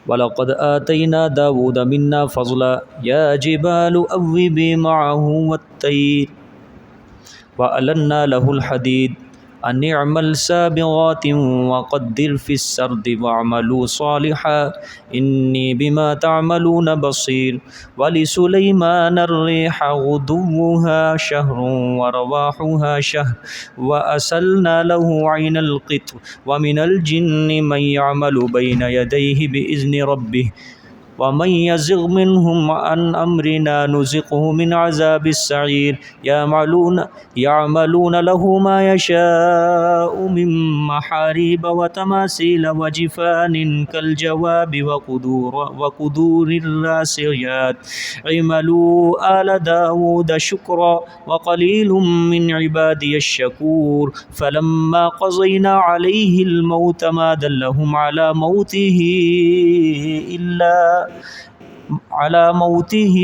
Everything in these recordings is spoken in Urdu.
وَلَقَدْ آتَيْنَا دَاوُودَ مِنَّا فَضْلًا يَا جِبَالُ أَوِّبِي مَعَهُ وَالطَّيْرَ وَأَلَنَّا لَهُ الْحَدِيدَ أَنِ اعْمَلْ سَابِغَاتٍ وَقَدِّرْ فِي السَّرْدِ وَاعْمَلُوا صَالِحًا إِنِّي بِمَا تَعْمَلُونَ بَصِيرٌ وَلِسُلَيْمَانَ الرِّيحَ غُدُوُّهَا شَهْرٌ وَرَوَاحُهَا شَهْرٌ وَأَسَلْنَا لَهُ عَيْنَ الْقِطْرِ وَمِنَ الْجِنِّ مَن يَعْمَلُ بَيْنَ يَدَيْهِ بِإِذْنِ رَبِّهِ وَمَن يَزِغْ مِنْهُمْ عَنْ أَمْرِنَا نُذِقْهُ مِنْ عَذَابِ السَّعِيرِ يَعْمَلُونَ لَهُ مَا يَشَاءُ مِنْ مَحَارِيبَ وَتَمَاثِيلَ وَجِفَانٍ كَالْجَوَابِ وَقُدُورِ الرَّاسِيَاتِ اعْمَلُوا آلَ دَاوُودَ شُكْرًا وَقَلِيلٌ مِّنْ عِبَادِيَ الشَّكُورُ فَلَمَّا قَضَيْنَا عَلَيْهِ الموت ما دلهم على موته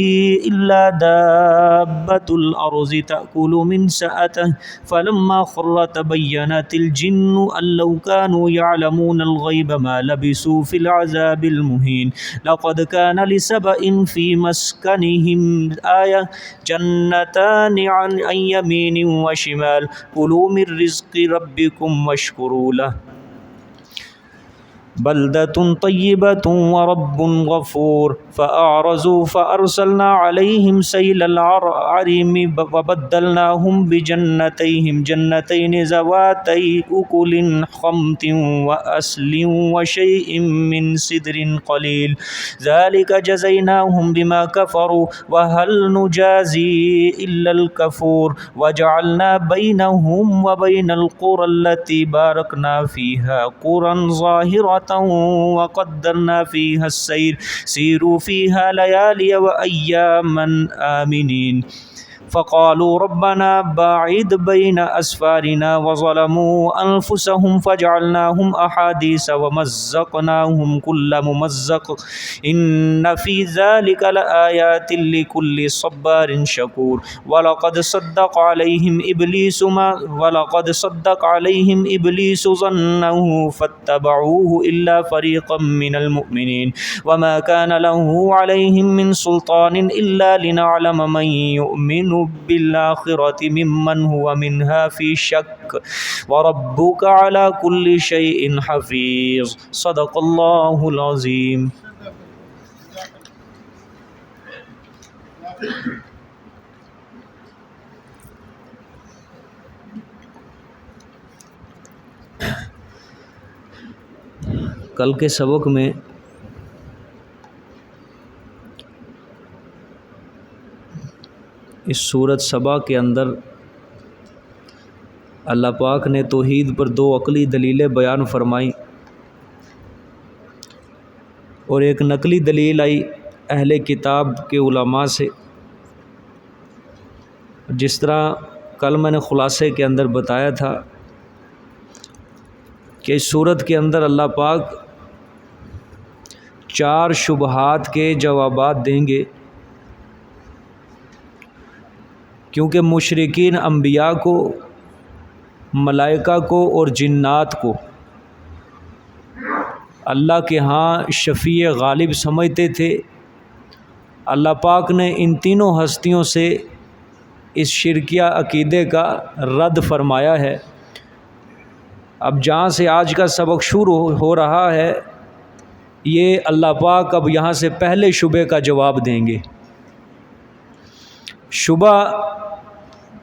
إلا دابة الأرض تأكل من سأته فلما خر تبينت الجن أن لو كانوا يعلمون الغيب ما لبثوا في العذاب المهين لقد كان لسبأ في مسكنهم آية جنتان عن يمين وشمال كلوا من رزق ربكم واشكروا له بلدة طيبة ورب غفور فأعرضوا فأرسلنا عليهم سيل العرم وبدلناهم بجنتيهم جنتين ذواتي أكل خمط وأصل وشيء من سدر قليل ذلك جزيناهم بما كفروا وهل نجازي إلا الكفور وجعلنا بينهم وبين القرى التي باركنا فيها قرى ظاهرة وقدرنا فيها السير سيروا فيها ليالي وأياما آمنين فقالوا ربنا باعد بين أسفارنا وظلموا أنفسهم فجعلناهم أحاديث ومزقناهم كل ممزق إن في ذلك لآيات لكل صبار شكور ولقد صدق عليهم إبليس ظنه فاتبعوه إلا فريقا من المؤمنين وما كان له عليهم من سلطان إلا لنعلم من يؤمن بالآخرة ممن هو منها في شك وربك على كل شيء حفيظ صدق الله العظيم. کل کے سبق میں اس سورت سبا کے اندر اللہ پاک نے توحید پر دو عقلی دلیلیں بیان فرمائیں اور ایک نقلی دلیل آئی اہل کتاب کے علماء سے. جس طرح کل میں نے خلاصے کے اندر بتایا تھا کہ اس سورت کے اندر اللہ پاک 4 شبہات کے جوابات دیں گے، کیونکہ مشرکین انبیاء کو، ملائکہ کو اور جنات کو اللہ کے ہاں شفیع غالب سمجھتے تھے. اللہ پاک نے ان تینوں ہستیوں سے اس شرکیہ عقیدے کا رد فرمایا ہے. اب جہاں سے آج کا سبق شروع ہو رہا ہے یہ اللہ پاک اب یہاں سے پہلے شبہ کا جواب دیں گے.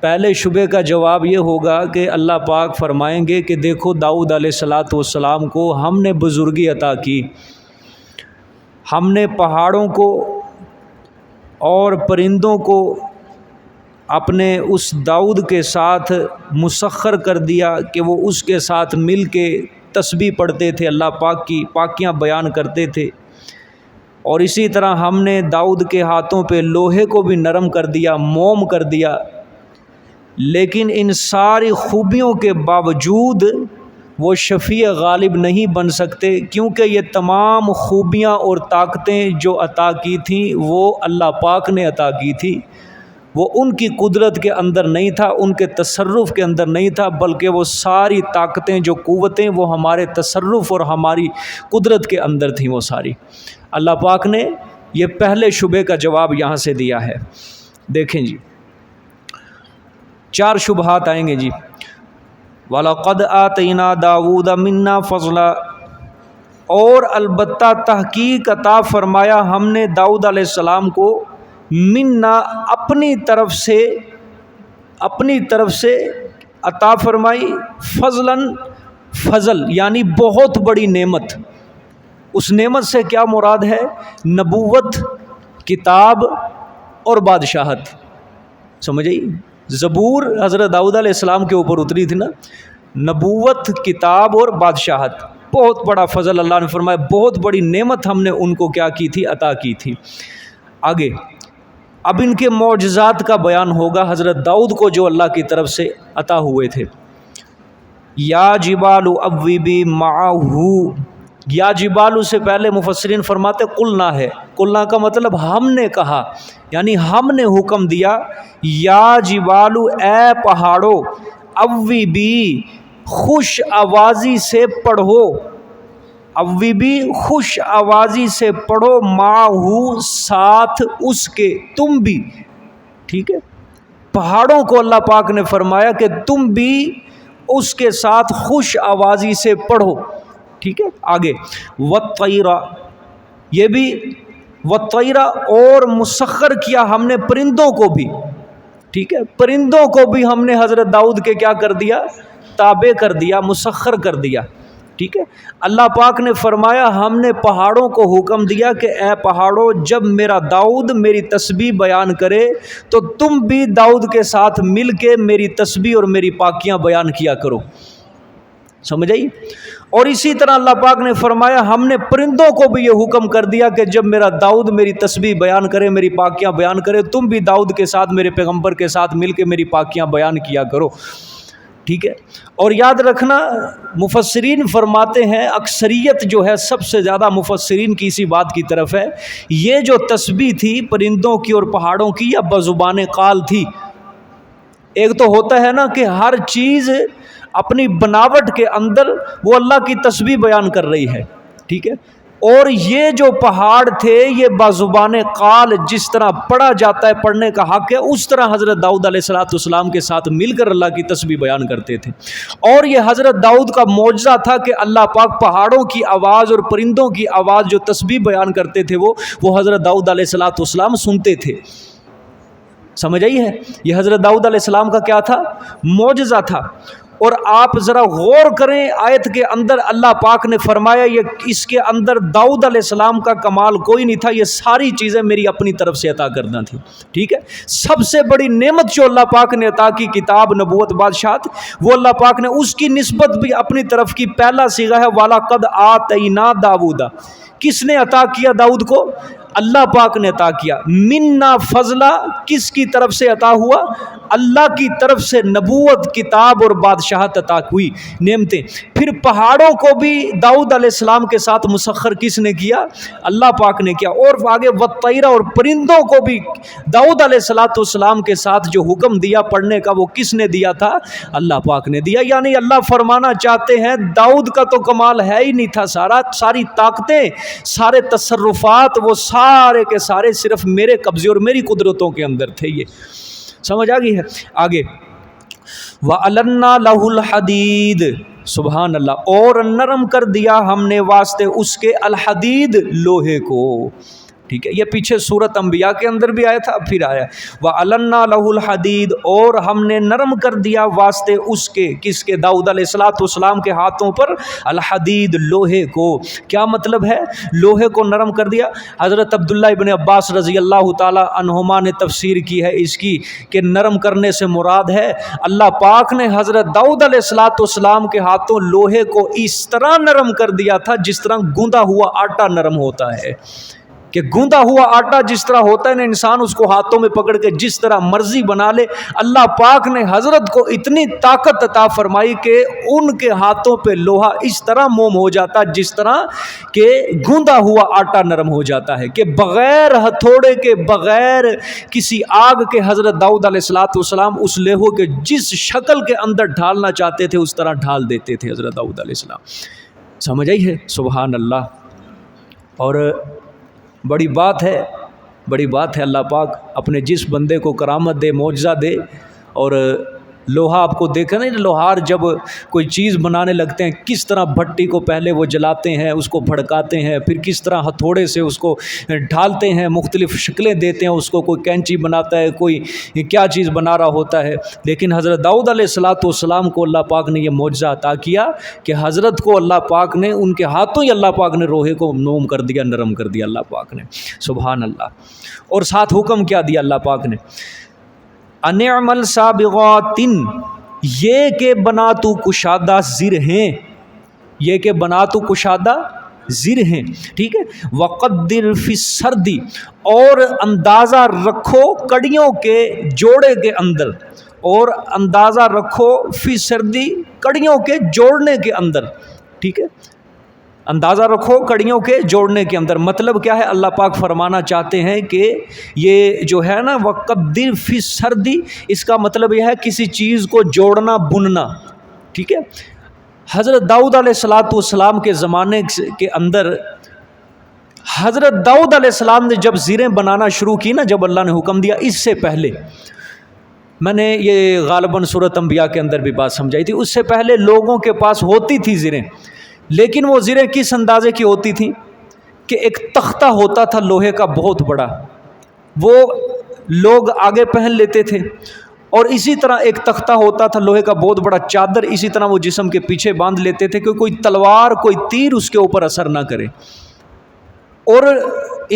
پہلے شبہ کا جواب یہ ہوگا کہ اللہ پاک فرمائیں گے کہ دیکھو داؤد علیہ السلام کو ہم نے بزرگی عطا کی، ہم نے پہاڑوں کو اور پرندوں کو اپنے اس داؤد کے ساتھ مسخر کر دیا کہ وہ اس کے ساتھ مل کے تسبیح پڑھتے تھے، اللہ پاک کی پاکیاں بیان کرتے تھے. اور اسی طرح ہم نے داؤد کے ہاتھوں پہ لوہے کو بھی نرم کر دیا، موم کر دیا. لیکن ان ساری خوبیوں کے باوجود وہ شفیع غالب نہیں بن سکتے، کیونکہ یہ تمام خوبیاں اور طاقتیں جو عطا کی تھیں وہ اللہ پاک نے عطا کی تھی. وہ ان کی قدرت کے اندر نہیں تھا، ان کے تصرف کے اندر نہیں تھا، بلکہ وہ ساری طاقتیں جو قوتیں وہ ہمارے تصرف اور ہماری قدرت کے اندر تھیں وہ ساری۔ اللہ پاک نے یہ پہلے شبہے کا جواب یہاں سے دیا ہے۔ دیکھیں جی 4 شبہات آئیں گے جی۔ وَلَقَدْ آتَيْنَا دَاوُودَ مِنَّا فَضْلًا، اور البتہ تحقیق عطا فرمایا ہم نے داؤد علیہ السلام کو، منا اپنی طرف سے عطا فرمائی، فضلاً فضل یعنی بہت بڑی نعمت۔ اس نعمت سے کیا مراد ہے؟ نبوت، کتاب اور بادشاہت۔ سمجھئے؟ زبور حضرت داؤد علیہ السلام کے اوپر اتری تھی نا، نبوت، کتاب اور بادشاہت، بہت بڑا فضل اللہ نے فرمایا، بہت بڑی نعمت ہم نے ان کو کیا کی تھی؟ عطا کی تھی۔ آگے اب ان کے معجزات کا بیان ہوگا، حضرت داؤد کو جو اللہ کی طرف سے عطا ہوئے تھے۔ یا جبال اوبی معہو، یا جبال سے پہلے مفسرین فرماتے قلنا ہے، قلنا کا مطلب ہم نے کہا، یعنی ہم نے حکم دیا، یا جبال اے پہاڑو، اوبی خوش آوازی سے پڑھو، اوبی خوش آوازی سے پڑھو، معہو ساتھ اس کے، تم بھی، ٹھیک ہے، پہاڑوں کو اللہ پاک نے فرمایا کہ تم بھی اس کے ساتھ خوش آوازی سے پڑھو، ٹھیک ہے۔ آگے وَالطَّيْرَ، یہ بھی وَالطَّيْرَ، اور مسخر کیا ہم نے پرندوں کو بھی، ٹھیک ہے، پرندوں کو بھی ہم نے حضرت داؤد کے کیا کر دیا؟ تابع کر دیا، مسخر کر دیا، ٹھیک ہے۔ اللہ پاک نے فرمایا ہم نے پہاڑوں کو حکم دیا کہ اے پہاڑوں، جب میرا داؤد میری تسبیح بیان کرے تو تم بھی داؤد کے ساتھ مل کے میری تسبیح اور میری پاکیاں بیان کیا کرو، سمجھ آئی؟ اور اسی طرح اللہ پاک نے فرمایا ہم نے پرندوں کو بھی یہ حکم کر دیا کہ جب میرا داؤد میری تسبیح بیان کرے، میری پاکیاں بیان کرے، تم بھی داؤد کے ساتھ، میرے پیغمبر کے ساتھ مل کے میری پاکیاں بیان کیا کرو، ٹھیک ہے۔ اور یاد رکھنا مفسرین فرماتے ہیں، اکثریت جو ہے سب سے زیادہ مفسرین کی اسی بات کی طرف ہے، یہ جو تسبیح تھی پرندوں کی اور پہاڑوں کی، یا بزبان قال تھی۔ ایک تو ہوتا ہے نا کہ ہر چیز اپنی بناوٹ کے اندر وہ اللہ کی تسبیح بیان کر رہی ہے، ٹھیک ہے، اور یہ جو پہاڑ تھے یہ بزبان قال جس طرح پڑھا جاتا ہے، پڑھنے کا حق ہے، اس طرح حضرت داؤد علیہ السلام کے ساتھ مل کر اللہ کی تسبیح بیان کرتے تھے۔ اور یہ حضرت داؤد کا معجزہ تھا کہ اللہ پاک پہاڑوں کی آواز اور پرندوں کی آواز جو تسبیح بیان کرتے تھے وہ حضرت داؤد علیہ السلام سنتے تھے، سمجھ آئی ہے؟ یہ حضرت داؤد علیہ السلام کا کیا تھا؟ معجزہ تھا۔ اور آپ ذرا غور کریں آیت کے اندر، اللہ پاک نے فرمایا یہ اس کے اندر داؤد علیہ السلام کا کمال کوئی نہیں تھا، یہ ساری چیزیں میری اپنی طرف سے عطا کرنا تھی، ٹھیک ہے۔ سب سے بڑی نعمت جو اللہ پاک نے عطا کی، کتاب، نبوت، بادشاہت، وہ اللہ پاک نے اس کی نسبت بھی اپنی طرف کی۔ پہلا صیغہ ہے وَلَقَدْ آتَيْنَا دَاوُودَ، کس نے عطا کیا داؤد کو؟ اللہ پاک نے عطا کیا۔ منا فضلا، کس کی طرف سے عطا ہوا؟ اللہ کی طرف سے نبوت، کتاب اور بادشاہت عطا ہوئی، نعمتیں۔ پھر پہاڑوں کو بھی داؤد علیہ السلام کے ساتھ مسخر کس نے کیا؟ اللہ پاک نے کیا۔ اور آگے وَالطَّيْرَ، اور پرندوں کو بھی داؤد علیہ السلام کے ساتھ جو حکم دیا پڑھنے کا، وہ کس نے دیا تھا؟ اللہ پاک نے دیا۔ یعنی اللہ فرمانا چاہتے ہیں داؤد کا تو کمال ہے ہی نہیں تھا، ساری طاقتیں، سارے تصرفات، وہ سارے کے سارے صرف میرے قبضے اور میری قدرتوں کے اندر تھے۔ یہ سمجھ آ گئی ہے؟ آگے وَأَلَنَّا لَهُ الْحَدِيدِ، سبحان اللہ، اور نرم کر دیا ہم نے واسطے اس کے الحدید، لوہے کو، ٹھیک ہے۔ یہ پیچھے سورۃ انبیاء کے اندر بھی آیا تھا، پھر آیا وَأَلَنَّا لَهُ الْحَدِيدِ، اور ہم نے نرم کر دیا واسطے اس کے، کس کے؟ داؤد علیہ السلام کے ہاتھوں پر الحدید، لوہے کو۔ کیا مطلب ہے لوہے کو نرم کر دیا؟ حضرت عبداللہ ابن عباس رضی اللہ تعالی عنہما نے تفسیر کی ہے اس کی کہ نرم کرنے سے مراد ہے اللہ پاک نے حضرت داؤد علیہ السلام کے ہاتھوں لوہے کو اس طرح نرم کر دیا تھا جس طرح گوندا ہوا آٹا نرم ہوتا ہے۔ کہ گوندا ہوا آٹا جس طرح ہوتا ہے نا، انسان اس کو ہاتھوں میں پکڑ کے جس طرح مرضی بنا لے، اللہ پاک نے حضرت کو اتنی طاقت عطا فرمائی کہ ان کے ہاتھوں پہ لوہا اس طرح موم ہو جاتا جس طرح کہ گوندا ہوا آٹا نرم ہو جاتا ہے، کہ بغیر ہتھوڑے کے، بغیر کسی آگ کے حضرت داؤد علیہ السلام اس لوہے کے جس شکل کے اندر ڈھالنا چاہتے تھے اس طرح ڈھال دیتے تھے حضرت داؤد علیہ السلام. سمجھ آئی ہے؟ سبحان اللہ. اور بڑی بات ہے، بڑی بات ہے اللہ پاک اپنے جس بندے کو کرامت دے، معجزہ دے. اور لوہا آپ کو دیکھا نہیں، لوہار جب کوئی چیز بنانے لگتے ہیں کس طرح بھٹی کو پہلے وہ جلاتے ہیں، اس کو بھڑکاتے ہیں، پھر کس طرح ہتھوڑے سے اس کو ڈھالتے ہیں، مختلف شکلیں دیتے ہیں اس کو، کوئی کینچی بناتا ہے، کوئی کیا چیز بنا رہا ہوتا ہے. لیکن حضرت داؤد علیہ السلام کو اللہ پاک نے یہ معجزہ عطا کیا کہ حضرت کو اللہ پاک نے ان کے ہاتھوں ہی اللہ پاک نے لوہے کو نوم کر دیا، نرم کر دیا اللہ پاک نے. سبحان اللہ. اور ساتھ حکم کیا دیا اللہ پاک نے؟ ان اعمل سابغات، یہ کہ بنا تو کشادہ زر ہیں، یہ کہ بنا تو کشادہ زر ہیں. ٹھیک ہے. وقدر فی السرد، اور اندازہ رکھو کڑیوں کے جوڑے کے اندر، اور اندازہ رکھو فی سردی کڑیوں کے جوڑنے کے اندر. ٹھیک ہے. اندازہ رکھو کڑیوں کے جوڑنے کے اندر. مطلب کیا ہے؟ اللہ پاک فرمانا چاہتے ہیں کہ یہ جو ہے نا وقدر فی السرد، اس کا مطلب یہ ہے کسی چیز کو جوڑنا، بننا. ٹھیک ہے. حضرت داؤد علیہ السلام کے زمانے کے اندر حضرت داؤد علیہ السلام نے جب زیریں بنانا شروع کی نا، جب اللہ نے حکم دیا، اس سے پہلے میں نے یہ غالباً سورۃ انبیاء کے اندر بھی بات سمجھائی تھی، اس سے پہلے لوگوں کے پاس ہوتی تھی زیریں، لیکن وہ زیریں کس اندازے کی ہوتی تھیں کہ ایک تختہ ہوتا تھا لوہے کا بہت بڑا، وہ لوگ آگے پہن لیتے تھے، اور اسی طرح ایک تختہ ہوتا تھا لوہے کا بہت بڑا چادر، اسی طرح وہ جسم کے پیچھے باندھ لیتے تھے کہ کوئی تلوار، کوئی تیر اس کے اوپر اثر نہ کرے. اور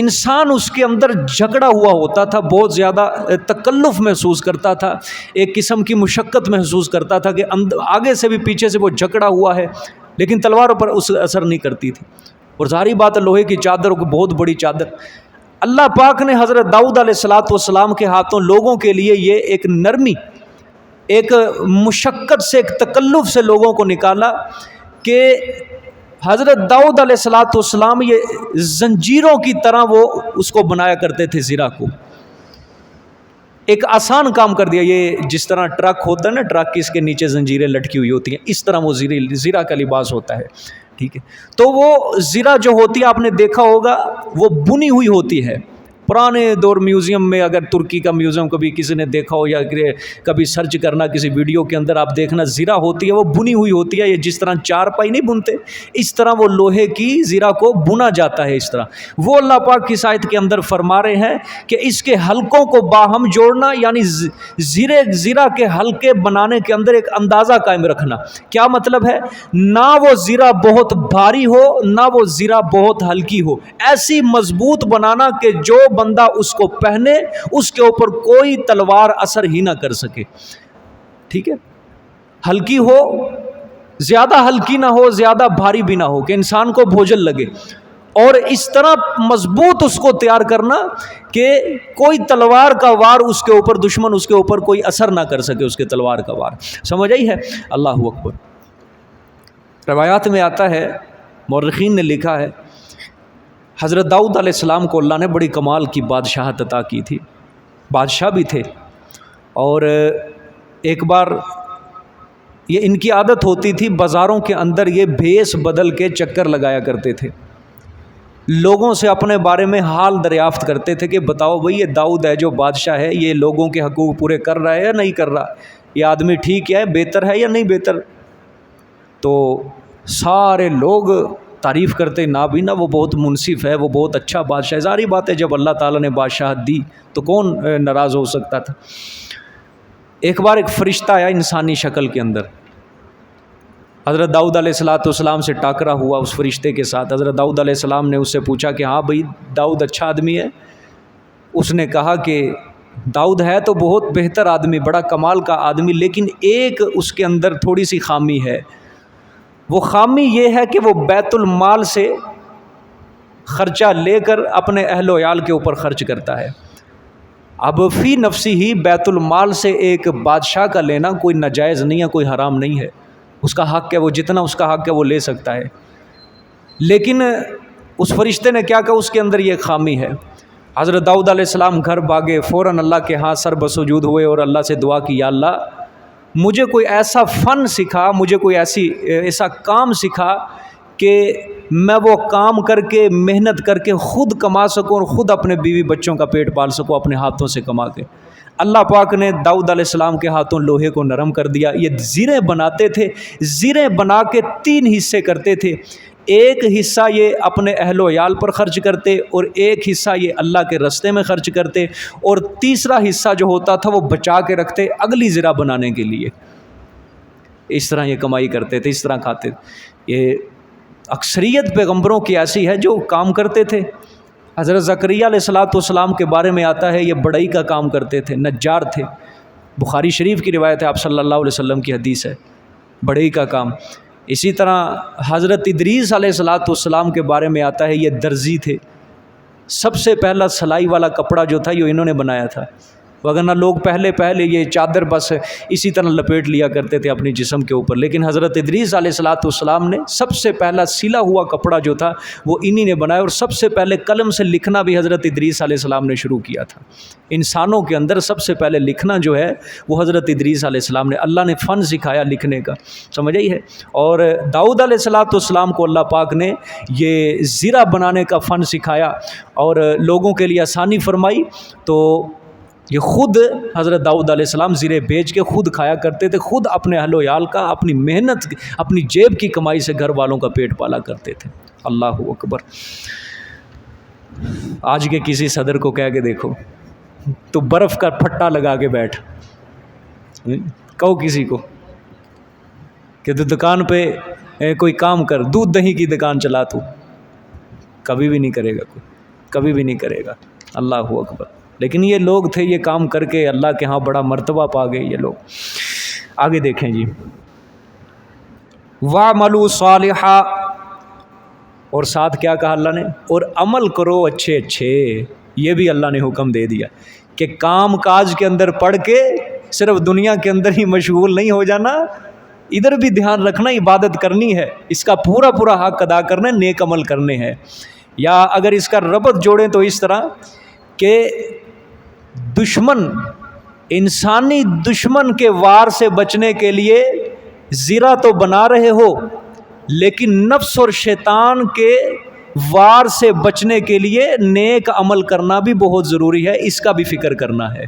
انسان اس کے اندر جھگڑا ہوا ہوتا تھا، بہت زیادہ تکلف محسوس کرتا تھا، ایک قسم کی مشقت محسوس کرتا تھا کہ آگے سے بھی پیچھے سے وہ جھگڑا ہوا ہے، لیکن تلواروں پر اس اثر نہیں کرتی تھی. اور ظاہری بات ہے لوہے کی چادر کو، بہت بڑی چادر. اللہ پاک نے حضرت داؤد علیہ السلام کے ہاتھوں لوگوں کے لیے یہ ایک نرمی، ایک مشقت سے، ایک تکلف سے لوگوں کو نکالا کہ حضرت داؤد علیہ السلام یہ زنجیروں کی طرح وہ اس کو بنایا کرتے تھے زیرہ کو. ایک آسان کام کر دیا. یہ جس طرح ٹرک ہوتا ہے نا، ٹرک کی اس کے نیچے زنجیریں لٹکی ہوئی ہوتی ہیں، اس طرح وہ زیرہ کا لباس ہوتا ہے. ٹھیک ہے. تو وہ زیرہ جو ہوتی ہے آپ نے دیکھا ہوگا وہ بنی ہوئی ہوتی ہے. پرانے دور میوزیم میں، اگر ترکی کا میوزیم کبھی کسی نے دیکھا ہو، یا کبھی سرچ کرنا کسی ویڈیو کے اندر، آپ دیکھنا زیرہ ہوتی ہے وہ بنی ہوئی ہوتی ہے. یہ جس طرح چارپائی نہیں بنتے، اس طرح وہ لوہے کی زیرہ کو بنا جاتا ہے. اس طرح وہ اللہ پاک کی آیت کے اندر فرما رہے ہیں کہ اس کے حلقوں کو باہم جوڑنا، یعنی زیرہ کے حلقے بنانے کے اندر ایک اندازہ قائم رکھنا. کیا مطلب ہے؟ نہ وہ زیرہ بہت بھاری ہو، نہ وہ زیرہ بہت ہلکی ہو، ایسی مضبوط بنانا کہ جو بندہ اس کو پہنے اس کے اوپر کوئی تلوار اثر ہی نہ کر سکے. ٹھیک ہے. ہلکی ہو، زیادہ ہلکی نہ ہو، زیادہ بھاری بھی نہ ہو کہ انسان کو بوجھل لگے، اور اس طرح مضبوط اس کو تیار کرنا کہ کوئی تلوار کا وار اس کے اوپر، دشمن اس کے اوپر کوئی اثر نہ کر سکے اس کے تلوار کا وار. سمجھ آئی ہے؟ اللہ اکبر. روایات میں آتا ہے، مورخین نے لکھا ہے، حضرت داؤد علیہ السلام کو اللہ نے بڑی کمال کی بادشاہت عطا کی تھی، بادشاہ بھی تھے. اور ایک بار یہ ان کی عادت ہوتی تھی، بازاروں کے اندر یہ بھیس بدل کے چکر لگایا کرتے تھے، لوگوں سے اپنے بارے میں حال دریافت کرتے تھے کہ بتاؤ بھئی یہ داؤد ہے جو بادشاہ ہے، یہ لوگوں کے حقوق پورے کر رہا ہے یا نہیں کر رہا، یہ آدمی ٹھیک ہے، بہتر ہے یا نہیں بہتر. تو سارے لوگ تعریف کرتے، نہ بھی نہ وہ بہت منصف ہے، وہ بہت اچھا بادشاہ ہے. ظاہری بات ہے جب اللہ تعالیٰ نے بادشاہت دی تو کون ناراض ہو سکتا تھا. ایک بار ایک فرشتہ آیا انسانی شکل کے اندر، حضرت داؤد علیہ السلام سے ٹاکرا ہوا اس فرشتے کے ساتھ. حضرت داؤد علیہ السلام نے اس سے پوچھا کہ ہاں بھئی داؤد اچھا آدمی ہے؟ اس نے کہا کہ داؤد ہے تو بہت بہتر آدمی، بڑا کمال کا آدمی، لیکن ایک اس کے اندر تھوڑی سی خامی ہے. وہ خامی یہ ہے کہ وہ بیت المال سے خرچہ لے کر اپنے اہل و عیال کے اوپر خرچ کرتا ہے۔ اب فی نفسی ہی بیت المال سے ایک بادشاہ کا لینا کوئی ناجائز نہیں ہے، کوئی حرام نہیں ہے، اس کا حق ہے، وہ جتنا اس کا حق ہے وہ لے سکتا ہے۔ لیکن اس فرشتے نے کیا کہا، اس کے اندر یہ خامی ہے۔ حضرت داؤد علیہ السلام گھر بھاگے، فوراً اللہ کے ہاں سر بسجود ہوئے اور اللہ سے دعا کی، یا اللہ مجھے کوئی ایسا فن سکھا، مجھے کوئی ایسا کام سکھا کہ میں وہ کام کر کے محنت کر کے خود کما سکوں اور خود اپنے بیوی بچوں کا پیٹ پال سکوں اپنے ہاتھوں سے کما کے۔ اللہ پاک نے داؤد علیہ السلام کے ہاتھوں لوہے کو نرم کر دیا۔ یہ زریں بناتے تھے، زریں بنا کے 3 حصے کرتے تھے، ایک حصہ یہ اپنے اہل و عیال پر خرچ کرتے اور ایک حصہ یہ اللہ کے راستے میں خرچ کرتے اور تیسرا حصہ جو ہوتا تھا وہ بچا کے رکھتے اگلی زرہ بنانے کے لیے۔ اس طرح یہ کمائی کرتے تھے، اس طرح کھاتے تھے۔ یہ اکثریت پیغمبروں کی ایسی ہے جو کام کرتے تھے۔ حضرت زکریا علیہ السلام کے بارے میں آتا ہے یہ بڑائی کا کام کرتے تھے، نجار تھے۔ بخاری شریف کی روایت ہے، آپ صلی اللہ علیہ وسلم کی حدیث ہے، بڑائی کا کام۔ اسی طرح حضرت ادریس علیہ السلام کے بارے میں آتا ہے یہ درزی تھے۔ سب سے پہلا سلائی والا کپڑا جو تھا یہ انہوں نے بنایا تھا، وگرنہ لوگ پہلے یہ چادر بس اسی طرح لپیٹ لیا کرتے تھے اپنی جسم کے اوپر، لیکن حضرت ادریس علیہ السلام نے سب سے پہلا سلا ہوا کپڑا جو تھا وہ انہی نے بنایا، اور سب سے پہلے قلم سے لکھنا بھی حضرت ادریس علیہ السلام نے شروع کیا تھا۔ انسانوں کے اندر سب سے پہلے لکھنا جو ہے وہ حضرت ادریس علیہ السلام نے، اللہ نے فن سکھایا لکھنے کا، سمجھ آئی ہے۔ اور داؤد علیہ السلام کو اللہ پاک نے یہ زرہ بنانے کا فن سکھایا اور لوگوں کے لیے آسانی فرمائی، تو یہ خود حضرت داؤد علیہ السلام زرے بیچ کے خود کھایا کرتے تھے، خود اپنے اہل و عیال کا اپنی محنت اپنی جیب کی کمائی سے گھر والوں کا پیٹ پالا کرتے تھے۔ اللہ اکبر۔ آج کے کسی صدر کو کہہ کے دیکھو تو برف کا پھٹا لگا کے بیٹھ، کہو کسی کو کہ تو دکان پہ کوئی کام کر، دودھ دہی کی دکان چلا، تو کبھی بھی نہیں کرے گا، کوئی کبھی بھی نہیں کرے گا۔ اللہ اکبر۔ لیکن یہ لوگ تھے، یہ کام کر کے اللہ کے ہاں بڑا مرتبہ پا گئے یہ لوگ۔ آگے دیکھیں جی، وَعْمَلُوا صَالِحًا، اور ساتھ کیا کہا اللہ نے، اور عمل کرو اچھے اچھے۔ یہ بھی اللہ نے حکم دے دیا کہ کام کاج کے اندر پڑھ کے صرف دنیا کے اندر ہی مشغول نہیں ہو جانا، ادھر بھی دھیان رکھنا، عبادت کرنی ہے، اس کا پورا حق ادا کرنا ہے، نیک عمل کرنے ہیں۔ یا اگر اس کا ربط جوڑیں تو اس طرح کہ دشمن، انسانی دشمن کے وار سے بچنے کے لیے زرہ تو بنا رہے ہو، لیکن نفس اور شیطان کے وار سے بچنے کے لیے نیک عمل کرنا بھی بہت ضروری ہے، اس کا بھی فکر کرنا ہے،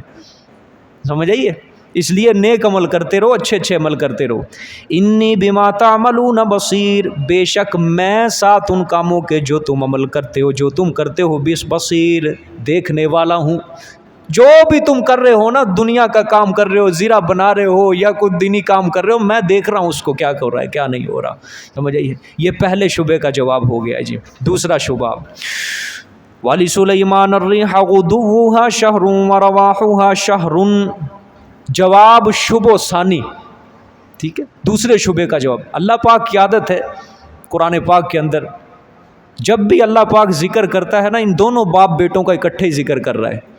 سمجھ آئیے۔ اس لیے نیک عمل کرتے رہو، اچھے اچھے عمل کرتے رہو۔ انی بما تعملون بصیر، بے شک میں ساتھ ان کاموں کے جو تم عمل کرتے ہو، جو تم کرتے ہو، بصیر، دیکھنے والا ہوں۔ جو بھی تم کر رہے ہو نا، دنیا کا کام کر رہے ہو، زیرہ بنا رہے ہو یا کوئی دینی کام کر رہے ہو، میں دیکھ رہا ہوں اس کو کیا کر رہا ہے کیا نہیں ہو رہا، سمجھ آئیے۔ یہ پہلے شبے کا جواب ہو گیا جی۔ دوسرا شبہ، وَلِسُلَيْمَانَ الرِّيحَ غُدُوُّهَا شَهْرٌ وَرَوَاحُهَا شَهْرٌ، جواب شبہ ثانی، ٹھیک ہے، دوسرے شبے کا جواب۔ اللہ پاک کی عادت ہے قرآن پاک کے اندر جب بھی اللہ پاک ذکر کرتا ہے نا، ان دونوں باپ بیٹوں کا اکٹھے ہی ذکر کر رہا ہے۔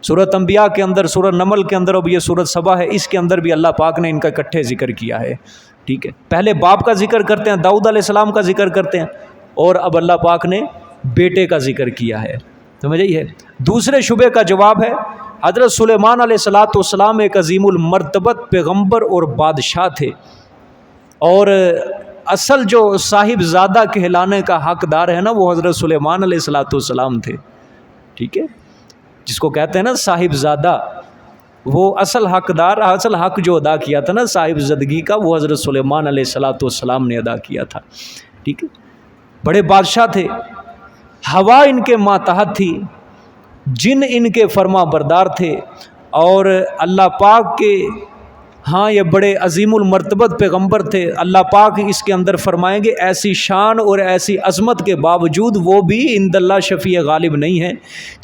سورۃ انبیاء کے اندر، سورۃ نمل کے اندر، اب یہ سورۃ سبا ہے، اس کے اندر بھی اللہ پاک نے ان کا اکٹھے ذکر کیا ہے، ٹھیک ہے۔ پہلے باپ کا ذکر کرتے ہیں، داؤد علیہ السلام کا ذکر کرتے ہیں، اور اب اللہ پاک نے بیٹے کا ذکر کیا ہے، سمجھ آئی ہے۔ دوسرے شبے کا جواب ہے، حضرت سلیمان علیہ السلام ایک عظیم المرتبت پیغمبر اور بادشاہ تھے، اور اصل جو صاحب زادہ کہلانے کا حقدار ہے نا، وہ حضرت سلیمان علیہ السلام تھے، ٹھیک ہے، جس کو کہتے ہیں نا صاحب زادہ، وہ اصل حقدار، اصل حق جو ادا کیا تھا نا صاحب زدگی کا، وہ حضرت سلیمان علیہ السلام نے ادا کیا تھا، ٹھیک ہے۔ بڑے بادشاہ تھے، ہوا ان کے ماتحت تھی، جن ان کے فرما بردار تھے، اور اللہ پاک کے ہاں یہ بڑے عظیم المرتبت پیغمبر تھے۔ اللہ پاک اس کے اندر فرمائیں گے ایسی شان اور ایسی عظمت کے باوجود وہ بھی عند اللہ شفیع غالب نہیں ہیں،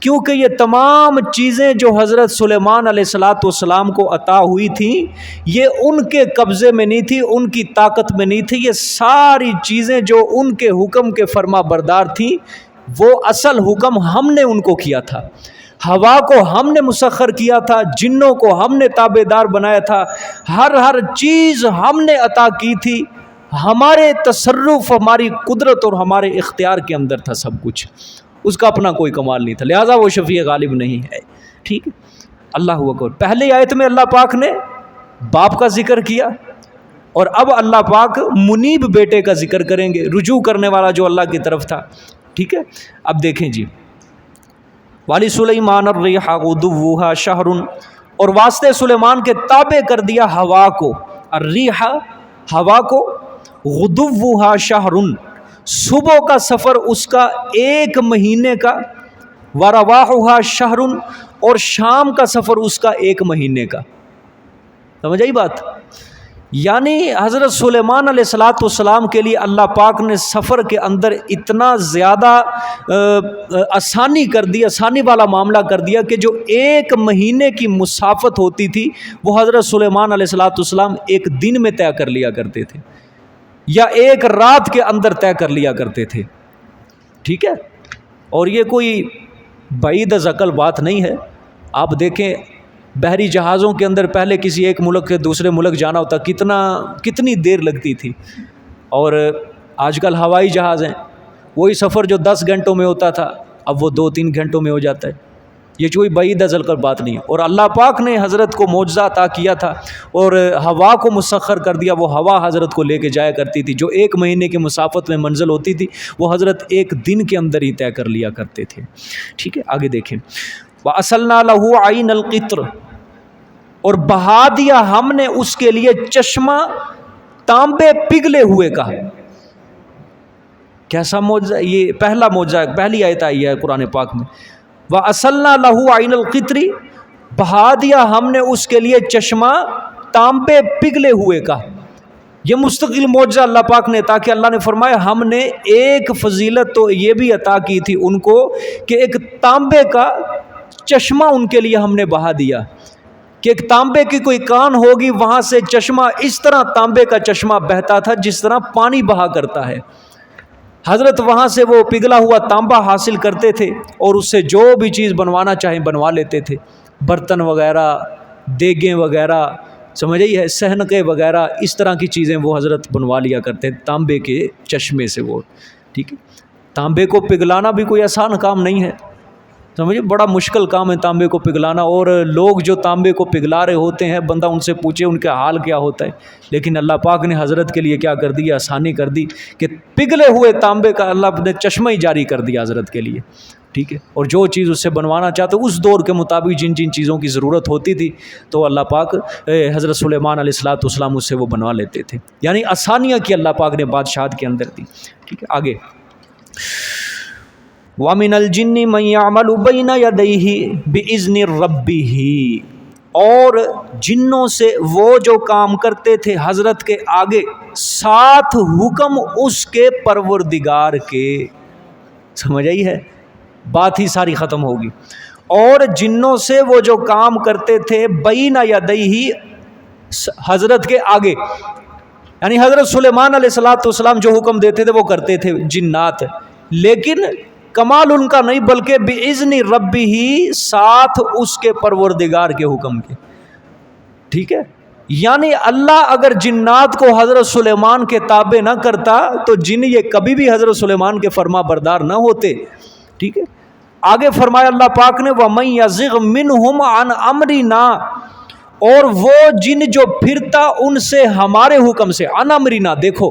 کیونکہ یہ تمام چیزیں جو حضرت سلیمان علیہ السلام کو عطا ہوئی تھیں، یہ ان کے قبضے میں نہیں تھی، ان کی طاقت میں نہیں تھی، یہ ساری چیزیں جو ان کے حکم کے فرما بردار تھیں، وہ اصل حکم ہم نے ان کو کیا تھا، ہوا کو ہم نے مسخر کیا تھا، جنوں کو ہم نے تابع دار بنایا تھا، ہر چیز ہم نے عطا کی تھی، ہمارے تصرف، ہماری قدرت اور ہمارے اختیار کے اندر تھا سب کچھ، اس کا اپنا کوئی کمال نہیں تھا، لہٰذا وہ شفیع غالب نہیں ہے۔ ٹھیک ہے، اللہ اکبر۔ پہلے آیت میں اللہ پاک نے باپ کا ذکر کیا، اور اب اللہ پاک منیب بیٹے کا ذکر کریں گے، رجوع کرنے والا جو اللہ کی طرف تھا۔ ٹھیک ہے، اب دیکھیں جی، والی سلیمان الریح غدوها شہر، اور واسطے سلیمان کے تابع کر دیا ہوا کو، الریح ہوا کو، غدوها شہر صبح کا سفر اس کا 1 مہینے کا، ورواحها شہر اور شام کا سفر اس کا 1 مہینے کا۔ سمجھ آئی بات؟ یعنی حضرت سلیمان علیہ السلام کے لیے اللہ پاک نے سفر کے اندر اتنا زیادہ آسانی کر دی، آسانی والا معاملہ کر دیا کہ جو 1 مہینے کی مسافت ہوتی تھی وہ حضرت سلیمان علیہ السلام 1 دن میں طے کر لیا کرتے تھے، یا 1 رات کے اندر طے کر لیا کرتے تھے۔ ٹھیک ہے، اور یہ کوئی بعید از عقل بات نہیں ہے۔ آپ دیکھیں بحری جہازوں کے اندر پہلے کسی ایک ملک سے دوسرے ملک جانا ہوتا کتنی دیر لگتی تھی، اور آج کل ہوائی جہاز ہیں، وہی سفر جو 10 گھنٹوں میں ہوتا تھا اب وہ 2-3 گھنٹوں میں ہو جاتا ہے۔ یہ کوئی بعید از عقل بات نہیں ہے، اور اللہ پاک نے حضرت کو معجزہ عطا کیا تھا اور ہوا کو مسخر کر دیا، وہ ہوا حضرت کو لے کے جایا کرتی تھی، جو 1 مہینے کی مسافت میں منزل ہوتی تھی وہ حضرت 1 دن کے اندر ہی طے کر لیا کرتے تھے۔ ٹھیک ہے، آگے دیکھیں، وَأَصَلْنَا لَهُ عَيْنَ الْقِطْرِ، اور بہا دیا ہم نے اس کے لیے چشمہ تانبے پگھلے ہوئے کا۔ کیسا معجزہ؟ یہ پہلا معجزہ، پہلی آیت آئی ہے قرآن پاک میں، وَأَصَلْنَا لَهُ عَيْنَ الْقِطْرِ، بہا دیا ہم نے اس کے لیے چشمہ تانبے پگھلے ہوئے کا۔ یہ مستقل معجزہ اللہ پاک نے عطا کیا۔ اللہ نے فرمایا ہم نے ایک فضیلت تو یہ بھی عطا کی تھی ان کو کہ ایک تانبے کا چشمہ ان کے لیے ہم نے بہا دیا، کہ ایک تانبے کی کوئی کان ہوگی، وہاں سے چشمہ اس طرح تانبے کا چشمہ بہتا تھا جس طرح پانی بہا کرتا ہے۔ حضرت وہاں سے وہ پگھلا ہوا تانبا حاصل کرتے تھے اور اس سے جو بھی چیز بنوانا چاہیں بنوا لیتے تھے، برتن وغیرہ، دیگیں وغیرہ، سمجھ ہے، سہنکے وغیرہ، اس طرح کی چیزیں وہ حضرت بنوا لیا کرتے تانبے کے چشمے سے وہ۔ ٹھیک ہے، تانبے کو پگھلانا بھی کوئی آسان کام نہیں ہے، سمجھے، بڑا مشکل کام ہے تانبے کو پگھلانا، اور لوگ جو تانبے کو پگھلا رہے ہوتے ہیں بندہ ان سے پوچھے ان کا حال کیا ہوتا ہے، لیکن اللہ پاک نے حضرت کے لیے کیا کر دی، آسانی کر دی کہ پگھلے ہوئے تانبے کا اللہ نے چشمہ ہی جاری کر دیا حضرت کے لیے۔ ٹھیک ہے، اور جو چیز اس سے بنوانا چاہتے اس دور کے مطابق جن چیزوں کی ضرورت ہوتی تھی تو اللہ پاک حضرت سلیمان علیہ السلام اس سے وہ بنوا لیتے تھے، یعنی آسانیاں کی اللہ پاک نے بادشاہت کے اندر دی۔ ٹھیک ہے، آگے، وَمِنَ الْجِنِّ مَن يَعْمَلُ بَيْنَ يَدَيْهِ بِإِذْنِ رَبِّهِ، اور جنوں سے وہ جو کام کرتے تھے حضرت کے آگے ساتھ حکم اس کے پروردگار کے۔ سمجھ آئی ہے بات؟ ہی ساری ختم ہوگی۔ اور جنوں سے وہ جو کام کرتے تھے بین یدیہ، حضرت کے آگے، یعنی حضرت سلیمان علیہ السلام جو حکم دیتے تھے وہ کرتے تھے جنات، لیکن کمال ان کا نہیں بلکہ بِإِذْنِ رَبِّهِ، ساتھ اس کے پروردگار کے حکم کے۔ ٹھیک ہے، یعنی اللہ اگر جنات کو حضرت سلیمان کے تابع نہ کرتا تو جن یہ کبھی بھی حضرت سلیمان کے فرما بردار نہ ہوتے۔ ٹھیک ہے، آگے فرمایا اللہ پاک نے وَمَن يَزِغْ مِنْهُمْ عَنْ أَمْرِنَا، اور وہ جن جو پھرتا ان سے ہمارے حکم سے، عن امرنا، دیکھو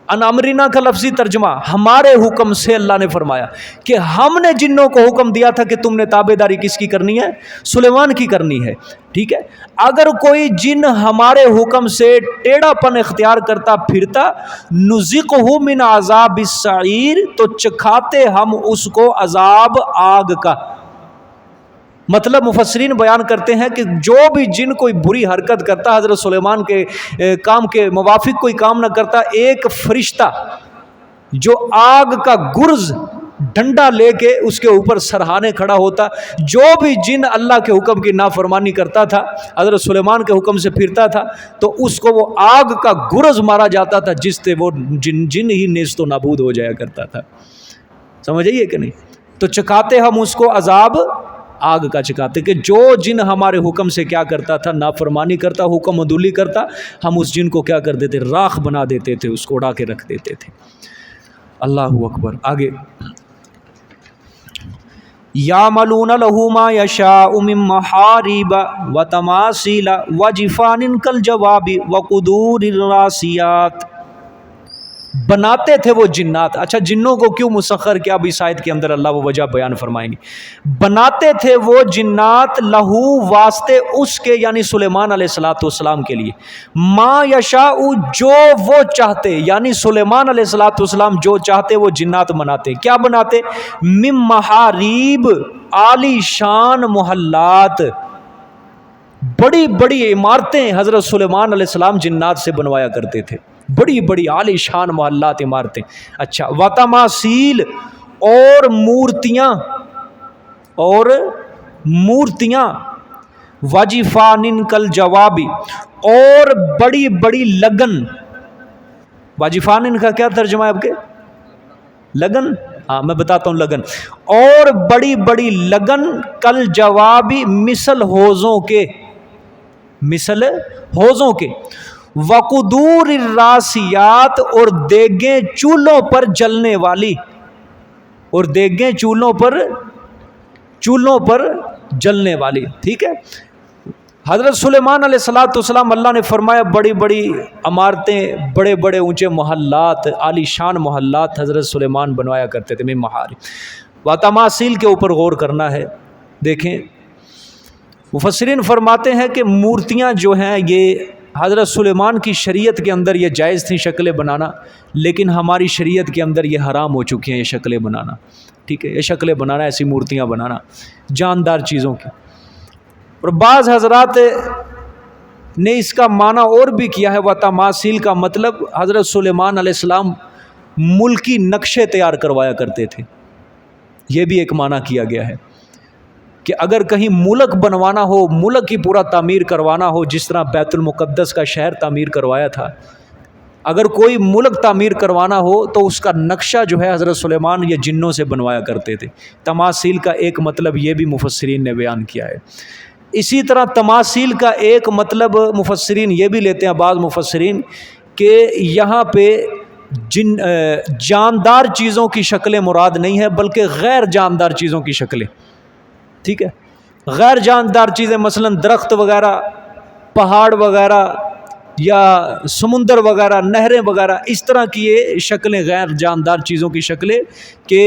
ان امرنا کا لفظی ترجمہ ہمارے حکم سے، اللہ نے فرمایا کہ ہم نے جنوں کو حکم دیا تھا کہ تم نے تابع داری کس کی کرنی ہے؟ سلیمان کی کرنی ہے۔ ٹھیک ہے، اگر کوئی جن ہمارے حکم سے ٹیڑھا پن اختیار کرتا پھرتا، نذقہ من عذاب السعیر، تو چکھاتے ہم اس کو عذاب آگ کا۔ مطلب مفسرین بیان کرتے ہیں کہ جو بھی جن کوئی بری حرکت کرتا، حضرت سلیمان کے کام کے موافق کوئی کام نہ کرتا، ایک فرشتہ جو آگ کا گرز ڈنڈا لے کے اس کے اوپر سرہانے کھڑا ہوتا، جو بھی جن اللہ کے حکم کی نافرمانی کرتا تھا، حضرت سلیمان کے حکم سے پھرتا تھا، تو اس کو وہ آگ کا گرز مارا جاتا تھا جس سے وہ جن ہی نیست و نابود ہو جایا کرتا تھا۔ سمجھ آئیے کہ نہیں؟ تو چکھاتے ہم اس کو عذاب آگ کا چکھاتے کہ جو جن ہمارے حکم سے کیا کرتا تھا، نافرمانی کرتا، حکم عدولی کرتا، ہم اس جن کو کیا کر دیتے، راکھ بنا دیتے تھے، اس کو اڑا کے رکھ دیتے تھے۔ اللہ اکبر۔ آگے یعملون لہ ما یشاء من محارب وتماثیل وجفان کالجواب وقدور الراسیات، بناتے تھے وہ جنات۔ اچھا جنوں کو کیوں مسخر کیا؟ اب اس آیت کے اندر اللہ وہ وجہ بیان فرمائیں گے۔ بناتے تھے وہ جنات لہو واسطے اس کے، یعنی سلیمان علیہ السلام کے لیے، ما یشاء جو وہ چاہتے، یعنی سلیمان علیہ السلام جو چاہتے وہ جنات بناتے۔ کیا بناتے؟ من محاریب، عالی شان محلات، بڑی بڑی عمارتیں حضرت سلیمان علیہ السلام جنات سے بنوایا کرتے تھے، بڑی بڑی عالی شان محلات، عمارتیں۔ اچھا وتماثیل، اور مورتیاں، اور مورتیاں، وجفان کالجواب، اور بڑی بڑی لگن۔ وجفان کا کیا ترجمہ ہے آپ کے؟ لگن؟ ہاں میں بتاتا ہوں لگن۔ اور بڑی بڑی لگن، کالجواب مثل حوضوں کے، مثل حوضوں کے، وقدور الراسیات، اور دیگیں چولہوں پر جلنے والی، اور دیگیں چولہوں پر جلنے والی۔ ٹھیک ہے، حضرت سلیمان علیہ السلام اللہ نے فرمایا بڑی بڑی عمارتیں، بڑے بڑے اونچے محلات، عالی شان محلات حضرت سلیمان بنوایا کرتے تھے۔ میں محارب و تماثیل کے اوپر غور کرنا ہے۔ دیکھیں مفسرین فرماتے ہیں کہ مورتیاں جو ہیں یہ حضرت سلیمان کی شریعت کے اندر یہ جائز تھیں شکلیں بنانا، لیکن ہماری شریعت کے اندر یہ حرام ہو چکی ہیں یہ شکلیں بنانا۔ ٹھیک ہے، یہ شکلیں بنانا، ایسی مورتیاں بنانا جاندار چیزوں کی۔ اور بعض حضرات نے اس کا معنی اور بھی کیا ہے، وتماثیل کا مطلب حضرت سلیمان علیہ السلام ملکی نقشے تیار کروایا کرتے تھے، یہ بھی ایک معنی کیا گیا ہے کہ اگر کہیں ملک بنوانا ہو، ملک کی پورا تعمیر کروانا ہو، جس طرح بیت المقدس کا شہر تعمیر کروایا تھا، اگر کوئی ملک تعمیر کروانا ہو تو اس کا نقشہ جو ہے حضرت سلیمان یہ جنوں سے بنوایا کرتے تھے۔ تماثیل کا ایک مطلب یہ بھی مفسرین نے بیان کیا ہے۔ اسی طرح تماثیل کا ایک مطلب مفسرین یہ بھی لیتے ہیں، بعض مفسرین، کہ یہاں پہ جاندار چیزوں کی شکلیں مراد نہیں ہے بلکہ غیر جاندار چیزوں کی شکلیں۔ ٹھیک ہے، غیر جاندار چیزیں مثلا درخت وغیرہ، پہاڑ وغیرہ، یا سمندر وغیرہ، نہریں وغیرہ، اس طرح کی یہ شکلیں غیر جاندار چیزوں کی شکلیں کہ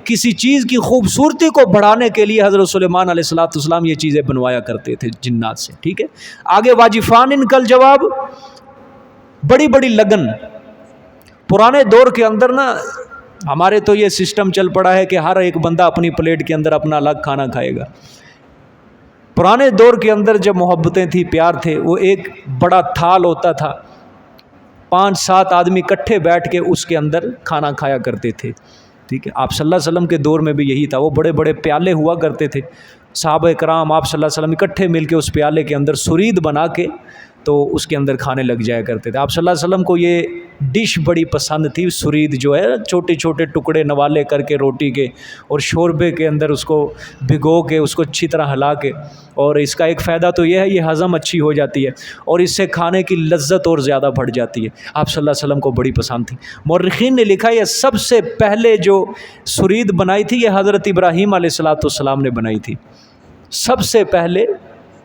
کسی چیز کی خوبصورتی کو بڑھانے کے لیے حضرت سلیمان علیہ السلام یہ چیزیں بنوایا کرتے تھے جنات سے۔ ٹھیک ہے، آگے واجفان کالجواب، بڑی بڑی لگن۔ پرانے دور کے اندر نا ہمارے تو یہ سسٹم چل پڑا ہے کہ ہر ایک بندہ اپنی پلیٹ کے اندر اپنا الگ کھانا کھائے گا۔ پرانے دور کے اندر جب محبتیں تھیں، پیار تھے، وہ ایک بڑا تھال ہوتا تھا، 5-7 آدمی کٹھے بیٹھ کے اس کے اندر کھانا کھایا کرتے تھے۔ ٹھیک ہے، آپ صلی اللہ علیہ وسلم کے دور میں بھی یہی تھا، وہ بڑے بڑے پیالے ہوا کرتے تھے، صحابہ کرام آپ صلی اللہ علیہ وسلم اکٹھے مل کے اس پیالے کے اندر سرید بنا کے تو اس کے اندر کھانے لگ جایا کرتے تھے۔ آپ صلی اللہ علیہ وسلم کو یہ ڈش بڑی پسند تھی، سرید جو ہے چھوٹے چھوٹے ٹکڑے نوالے کر کے روٹی کے، اور شوربے کے اندر اس کو بھگو کے اس کو اچھی طرح ہلا کے، اور اس کا ایک فائدہ تو یہ ہے یہ ہضم اچھی ہو جاتی ہے اور اس سے کھانے کی لذت اور زیادہ بڑھ جاتی ہے۔ آپ صلی اللہ علیہ وسلم کو بڑی پسند تھی۔ مورخین نے لکھا یہ سب سے پہلے جو سرید بنائی تھی یہ حضرت ابراہیم علیہ السلام نے بنائی تھی۔ سب سے پہلے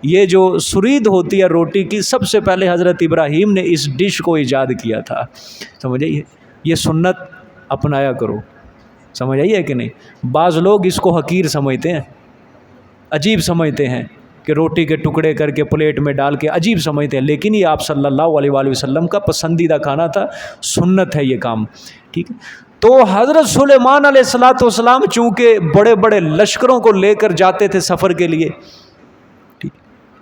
یہ جو سرید ہوتی ہے روٹی کی، سب سے پہلے حضرت ابراہیم نے اس ڈش کو ایجاد کیا تھا۔ سمجھ آئیے، یہ سنت اپنایا کرو۔ سمجھ آئیے کہ نہیں؟ بعض لوگ اس کو حقیر سمجھتے ہیں، عجیب سمجھتے ہیں کہ روٹی کے ٹکڑے کر کے پلیٹ میں ڈال کے عجیب سمجھتے ہیں، لیکن یہ آپ صلی اللہ علیہ وآلہ وسلم کا پسندیدہ کھانا تھا، سنت ہے یہ کام۔ ٹھیک ہے، تو حضرت سلیمان علیہ السلام چونکہ بڑے بڑے لشکروں کو لے کر جاتے تھے سفر کے لیے،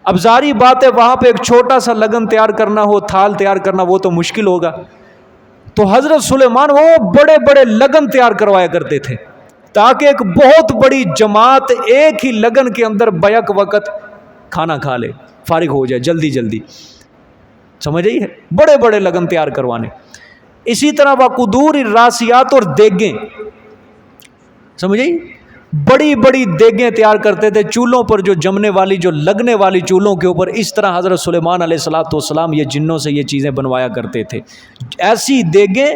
اب ظاہری بات ہے وہاں پہ ایک چھوٹا سا لگن تیار کرنا ہو، تھال تیار کرنا، وہ تو مشکل ہوگا، تو حضرت سلیمان وہ بڑے بڑے لگن تیار کروایا کرتے تھے تاکہ ایک بہت بڑی جماعت ایک ہی لگن کے اندر بیک وقت کھانا کھا لے، فارغ ہو جائے جلدی جلدی۔ سمجھ آئی ہے؟ بڑے بڑے لگن تیار کروانے۔ اسی طرح وقدور الراسیات، اور دیگیں، سمجھے؟ بڑی بڑی دیگیں تیار کرتے تھے چولہوں پر، جو جمنے والی، جو لگنے والی چولہوں کے اوپر. اس طرح حضرت سلیمان علیہ الصلوۃ والسلام یہ جنوں سے یہ چیزیں بنوایا کرتے تھے. ایسی دیگیں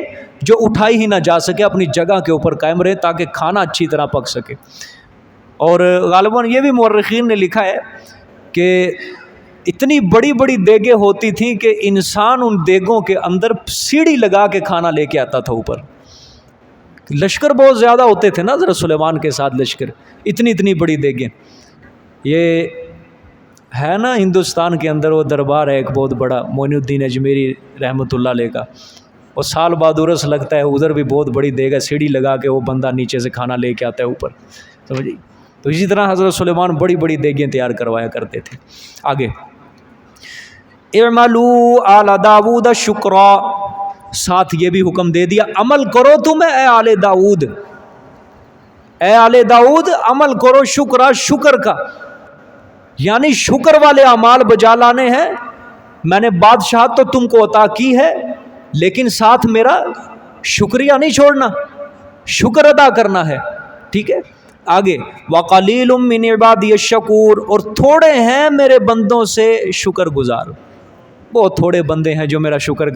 جو اٹھائی ہی نہ جا سکے، اپنی جگہ کے اوپر قائم رہے تاکہ کھانا اچھی طرح پک سکے. اور غالباً یہ بھی مورخین نے لکھا ہے کہ اتنی بڑی بڑی دیگیں ہوتی تھیں کہ انسان ان دیگوں کے اندر سیڑھی لگا کے کھانا لے کے آتا تھا اوپر. لشکر بہت زیادہ ہوتے تھے نا حضرت سلیمان کے ساتھ لشکر، اتنی اتنی بڑی دیگیں. یہ ہے نا ہندوستان کے اندر وہ دربار ہے ایک بہت بڑا، معین الدین اجمیری رحمۃ اللہ علیہ کا، اور سال بعد عرس لگتا ہے، ادھر بھی بہت بڑی دیگ ہے، سیڑھی لگا کے وہ بندہ نیچے سے کھانا لے کے آتا ہے اوپر. سمجھے؟ تو اسی طرح حضرت سلیمان بڑی بڑی دیگیں تیار کروایا کرتے تھے. آگے اعملوا آل داؤد شکرا، ساتھ یہ بھی حکم دے دیا عمل کرو تمہیں اے آل داؤد، اے آل داؤد عمل کرو شکرا، شکر کا، یعنی شکر والے اعمال بجا لانے ہیں. میں نے بادشاہت تو تم کو عطا کی ہے، لیکن ساتھ میرا شکریہ نہیں چھوڑنا، شکر ادا کرنا ہے. ٹھیک ہے. آگے وَقَلِيلٌ مِّنْ عِبَادِيَ الشَّكُورُ، اور تھوڑے ہیں میرے بندوں سے شکر گزار. بہت تھوڑے بندے ہیں جو میرا شکر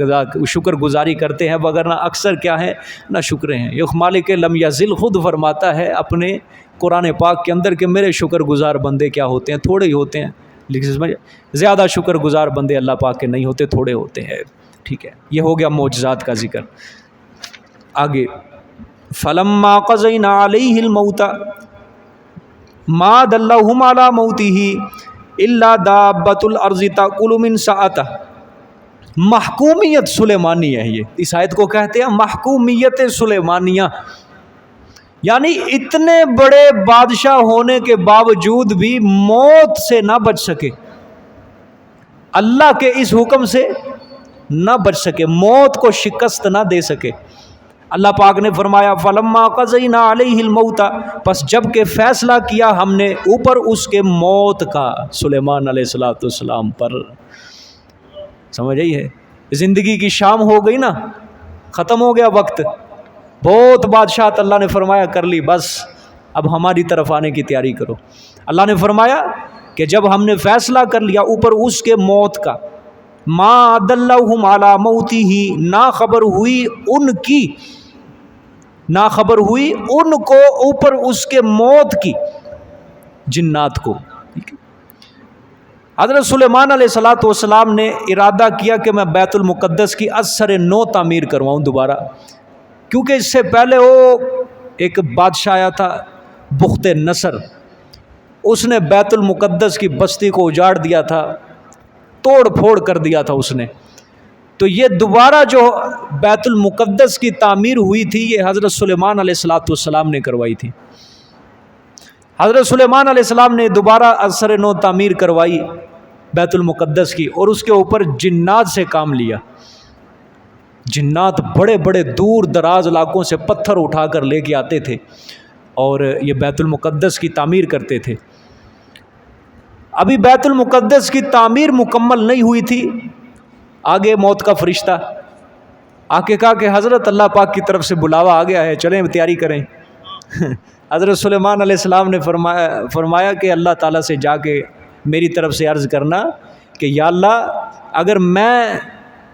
گزاری کرتے ہیں، وگرنہ اکثر کیا ہے نہ شکرے ہیں. یہ مالک لم یزل خود فرماتا ہے اپنے قرآن پاک کے اندر کہ میرے شکر گزار بندے کیا ہوتے ہیں، تھوڑے ہی ہوتے ہیں. لیکن زیادہ شکر گزار بندے اللہ پاک کے نہیں ہوتے، تھوڑے ہوتے ہیں. ٹھیک ہے. یہ ہو گیا معجزات کا ذکر. آگے فلما قضینا علیہ الموت ما دلہم علی موتہ الا دابۃ الارض تاکل من سأتہ. محکومیت سلیمانی ہے، یہ اس آیت کو کہتے ہیں محکومیت سلیمانیہ. یعنی اتنے بڑے بادشاہ ہونے کے باوجود بھی موت سے نہ بچ سکے، اللہ کے اس حکم سے نہ بچ سکے، موت کو شکست نہ دے سکے. اللہ پاک نے فرمایا فلما قضینا علیہ الموت، پس جب کہ فیصلہ کیا ہم نے اوپر اس کے موت کا، سلیمان علیہ الصلوۃ والسلام پر. سمجھ آئی ہے؟ زندگی کی شام ہو گئی نا، ختم ہو گیا وقت، بہت بادشاہت اللہ نے فرمایا کر لی، بس اب ہماری طرف آنے کی تیاری کرو. اللہ نے فرمایا کہ جب ہم نے فیصلہ کر لیا اوپر اس کے موت کا، ما دلہم علی موتہ، نا خبر ہوئی ان کو اوپر اس کے موت کی، جنات کو. حضرت سلیمان علیہ الصلوۃ والسلام نے ارادہ کیا کہ میں بیت المقدس کی از سر نو تعمیر کرواؤں دوبارہ، کیونکہ اس سے پہلے وہ ایک بادشاہ آیا تھا بخت نصر، اس نے بیت المقدس کی بستی کو اجاڑ دیا تھا، توڑ پھوڑ کر دیا تھا اس نے. تو یہ دوبارہ جو بیت المقدس کی تعمیر ہوئی تھی یہ حضرت سلیمان علیہ الصلوۃ والسلام نے کروائی تھی. حضرت سلیمان علیہ السلام نے دوبارہ اثر نو تعمیر کروائی بیت المقدس کی، اور اس کے اوپر جنات سے کام لیا. جنات بڑے بڑے دور دراز علاقوں سے پتھر اٹھا کر لے کے آتے تھے اور یہ بیت المقدس کی تعمیر کرتے تھے. ابھی بیت المقدس کی تعمیر مکمل نہیں ہوئی تھی، آگے موت کا فرشتہ آ کے کہا کہ حضرت اللہ پاک کی طرف سے بلاوا آ گیا ہے، چلیں تیاری کریں. حضرت سلیمان علیہ السلام نے فرمایا کہ اللہ تعالیٰ سے جا کے میری طرف سے عرض کرنا کہ یا اللہ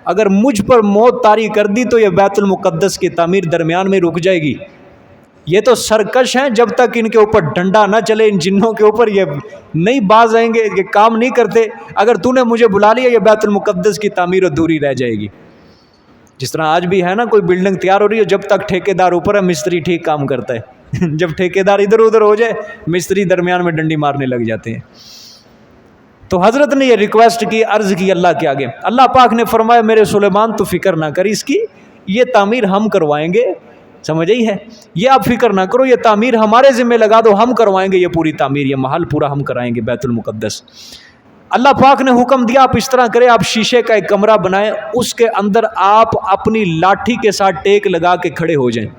اگر مجھ پر موت طاری کر دی تو یہ بیت المقدس کی تعمیر درمیان میں رک جائے گی. یہ تو سرکش ہیں، جب تک ان کے اوپر ڈنڈا نہ چلے، ان جنوں کے اوپر یہ نہیں باز آئیں گے، یہ کام نہیں کرتے. اگر تو نے مجھے بلا لیا یہ بیت المقدس کی تعمیر ادھوری رہ جائے گی. جس طرح آج بھی ہے نا، کوئی بلڈنگ تیار ہو رہی ہے، جب تک ٹھیکیدار اوپر ہے مستری ٹھیک کام کرتا ہے، جب ٹھیکیدار ادھر ادھر ہو جائے مستری درمیان میں ڈنڈی مارنے لگ جاتے ہیں. تو حضرت نے یہ ریکویسٹ کی، عرض کی اللہ کے آگے. اللہ پاک نے فرمایا میرے سلیمان تو فکر نہ کر، اس کی یہ تعمیر ہم کروائیں گے. سمجھ آئی ہے؟ یہ آپ فکر نہ کرو، یہ تعمیر ہمارے ذمہ لگا دو، ہم کروائیں گے یہ پوری تعمیر، یہ محل پورا ہم کرائیں گے بیت المقدس. اللہ پاک نے حکم دیا آپ اس طرح کریں، آپ شیشے کا ایک کمرہ بنائیں، اس کے اندر آپ اپنی لاٹھی کے ساتھ ٹیک لگا کے کھڑے ہو جائیں،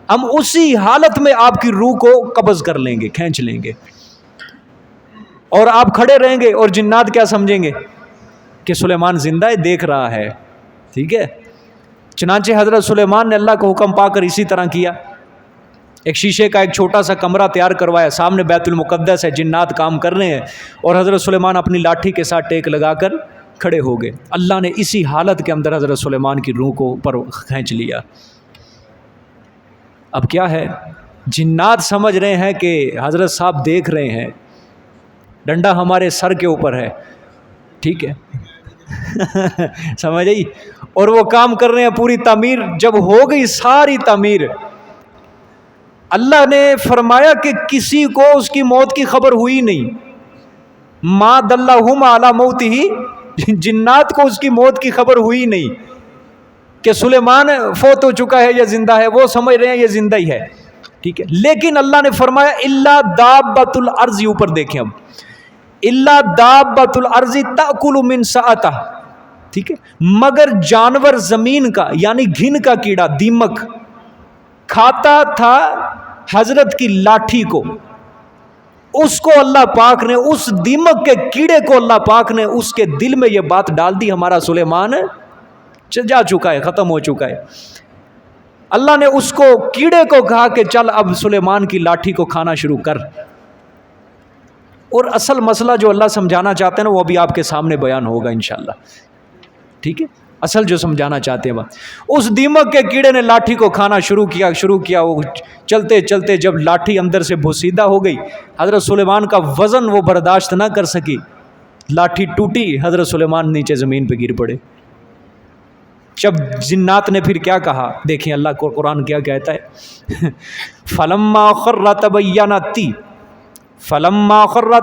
ہم اسی حالت میں آپ کی روح کو قبض کر لیں گے، کھینچ لیں گے، اور آپ کھڑے رہیں گے. اور جنات کیا سمجھیں گے کہ سلیمان زندہ ہے، دیکھ رہا ہے. ٹھیک ہے. چنانچہ حضرت سلیمان نے اللہ کا حکم پا کر اسی طرح کیا. ایک شیشے کا ایک چھوٹا سا کمرہ تیار کروایا، سامنے بیت المقدس ہے، جنات کام کر رہے ہیں، اور حضرت سلیمان اپنی لاٹھی کے ساتھ ٹیک لگا کر کھڑے ہو گئے۔ اللہ نے اسی حالت کے اندر حضرت سلیمان کی روح کو پر کھینچ لیا۔ اب کیا ہے، جنات سمجھ رہے ہیں کہ حضرت صاحب دیکھ رہے ہیں، ڈنڈا ہمارے سر کے اوپر ہے، ٹھیک ہے سمجھ آئی، اور وہ کام کر رہے ہیں۔ پوری تعمیر جب ہو گئی، ساری تعمیر، اللہ نے فرمایا کہ کسی کو اس کی موت کی خبر ہوئی نہیں، ما دلہم علی موتہ، جنات کو اس کی موت کی خبر ہوئی نہیں کہ سلیمان فوت ہو چکا ہے یا زندہ ہے، وہ سمجھ رہے ہیں یہ زندہ ہی ہے، ٹھیک ہے۔ لیکن اللہ نے فرمایا الا دابۃ الارض، اوپر دیکھیں اب، الا دابۃ الارض تاکل من سأتہ، ٹھیک ہے، مگر جانور زمین کا یعنی گھن کا کیڑا دیمک کھاتا تھا حضرت کی لاٹھی کو۔ اس کو اللہ پاک نے، اس دیمک کے کیڑے کو اللہ پاک نے اس کے دل میں یہ بات ڈال دی، ہمارا سلیمان جا چکا ہے، ختم ہو چکا ہے۔ اللہ نے اس کو کیڑے کو کہا کہ چل اب سلیمان کی لاٹھی کو کھانا شروع کر۔ اور اصل مسئلہ جو اللہ سمجھانا چاہتے ہیں نا، وہ ابھی آپ کے سامنے بیان ہوگا انشاءاللہ، ٹھیک ہے۔ اصل جو سمجھانا چاہتے ہیں وہ، اس دیمک کے کیڑے نے لاٹھی کو کھانا شروع کیا، وہ چلتے چلتے جب لاٹھی اندر سے بوسیدہ ہو گئی، حضرت سلیمان کا وزن وہ برداشت نہ کر سکی، لاٹھی ٹوٹی، حضرت سلیمان نیچے زمین پہ گر پڑے۔ جب جنات نے پھر کیا کہا، دیکھیں اللہ کو قرآن کیا کہتا ہے فلما خر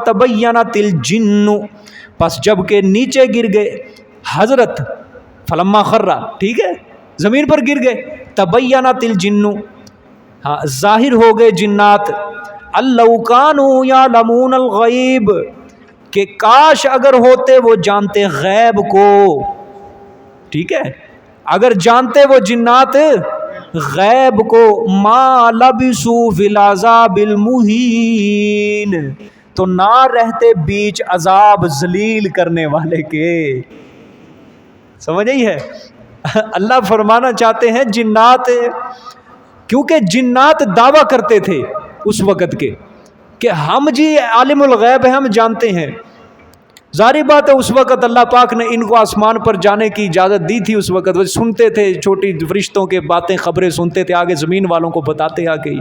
تبینت الجن، پس جب کہ نیچے گر گئے حضرت، فلما خر، ٹھیک ہے، زمین پر گر گئے، تبینت الجن، ہاں ظاہر ہو گئے جنات، اللو کانوا یعلمون الغیب، کہ کاش اگر ہوتے وہ جانتے غیب کو، ٹھیک ہے، اگر جانتے وہ جنات غیب کو، ما لبثوا فی العذاب المہین، تو نہ رہتے بیچ عذاب ذلیل کرنے والے کے۔ سمجھ آئی ہے، اللہ فرمانا چاہتے ہیں جنات، کیونکہ جنات دعویٰ کرتے تھے اس وقت کے کہ ہم جی عالم الغیب ہیں، ہم جانتے ہیں۔ ظاہری بات ہے اس وقت اللہ پاک نے ان کو آسمان پر جانے کی اجازت دی تھی، اس وقت وہ سنتے تھے، چھوٹی فرشتوں کے باتیں خبریں سنتے تھے، آگے زمین والوں کو بتاتے آ کے۔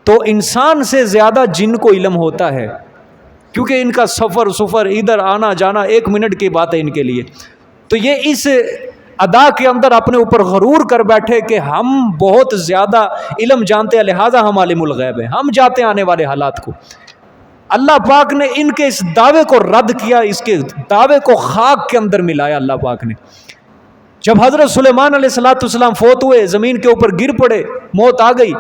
تو انسان سے زیادہ جن کو علم ہوتا ہے، کیونکہ ان کا سفر ادھر آنا جانا 1 منٹ کی بات ہے ان کے لیے۔ تو یہ اس ادا کے اندر اپنے اوپر غرور کر بیٹھے کہ ہم بہت زیادہ علم جانتے ہیں، لہٰذا ہم عالم الغیب ہیں، ہم جانتے ہیں آنے والے حالات کو۔ اللہ پاک نے ان کے اس دعوے کو رد کیا، اس کے دعوے کو خاک کے اندر ملایا اللہ پاک نے۔ جب حضرت سلیمان علیہ السلام فوت ہوئے، زمین کے اوپر گر پڑے، موت آ گئی،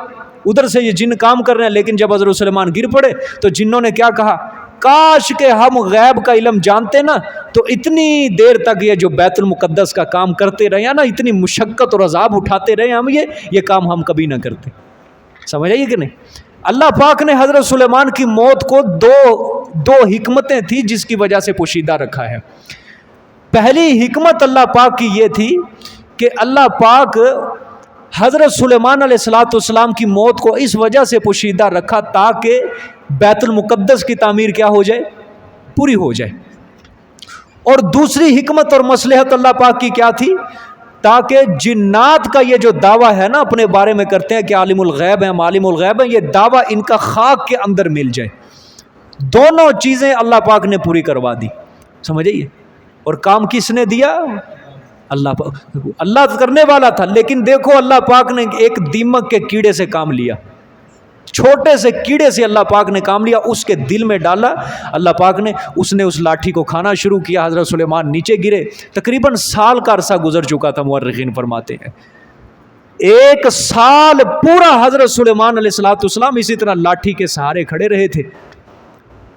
ادھر سے یہ جن کام کر رہے ہیں، لیکن جب حضرت سلیمان گر پڑے تو جنوں نے کیا کہا، کاش کہ ہم غیب کا علم جانتے نا، تو اتنی دیر تک یہ جو بیت المقدس کا کام کرتے رہے نا، اتنی مشقت اور عذاب اٹھاتے رہے ہم، یہ کام ہم کبھی نہ کرتے۔ سمجھ آئیے کہ نہیں؟ اللہ پاک نے حضرت سلیمان کی موت کو دو حکمتیں تھی جس کی وجہ سے پوشیدہ رکھا ہے۔ پہلی حکمت اللہ پاک کی یہ تھی کہ اللہ پاک حضرت سلیمان علیہ السلام کی موت کو اس وجہ سے پوشیدہ رکھا تاکہ بیت المقدس کی تعمیر کیا ہو جائے، پوری ہو جائے۔ اور دوسری حکمت اور مصلحت اللہ پاک کی کیا تھی، تاکہ جنات کا یہ جو دعویٰ ہے نا، اپنے بارے میں کرتے ہیں کہ عالم الغیب ہیں، ہم عالم الغیب ہیں، یہ دعویٰ ان کا خاک کے اندر مل جائے۔ دونوں چیزیں اللہ پاک نے پوری کروا دی، سمجھئے؟ اور کام کس نے دیا؟ اللہ پاک، اللہ کرنے والا تھا، لیکن دیکھو اللہ پاک نے ایک دیمک کے کیڑے سے کام لیا، چھوٹے سے کیڑے سے اللہ پاک نے کام لیا، اس کے دل میں ڈالا اللہ پاک نے، اس نے اس لاٹھی کو کھانا شروع کیا، حضرت سلیمان نیچے گرے۔ تقریباً سال کا عرصہ گزر چکا تھا، مورخین فرماتے ہیں 1 سال پورا حضرت سلیمان علیہ السلام اسی طرح لاٹھی کے سہارے کھڑے رہے تھے،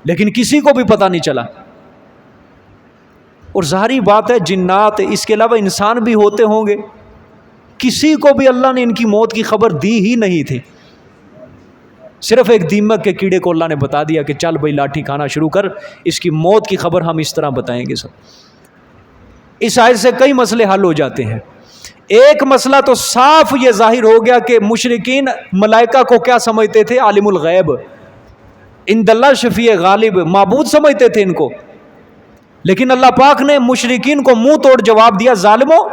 لیکن کسی کو بھی پتہ نہیں چلا۔ اور ظاہری بات ہے جنات اس کے علاوہ انسان بھی ہوتے ہوں گے، کسی کو بھی اللہ نے ان کی موت کی خبر دی ہی نہیں تھی، صرف ایک دیمک کے کیڑے کو اللہ نے بتا دیا کہ چل بھائی لاٹھی کھانا شروع کر، اس کی موت کی خبر ہم اس طرح بتائیں گے۔ سب اس آیت سے کئی مسئلے حل ہو جاتے ہیں۔ ایک مسئلہ تو صاف یہ ظاہر ہو گیا کہ مشرکین ملائکہ کو کیا سمجھتے تھے؟ عالم الغیب، عند اللہ شفیع غالب، معبود سمجھتے تھے ان کو. لیکن اللہ پاک نے مشرکین کو منہ توڑ جواب دیا، ظالموں،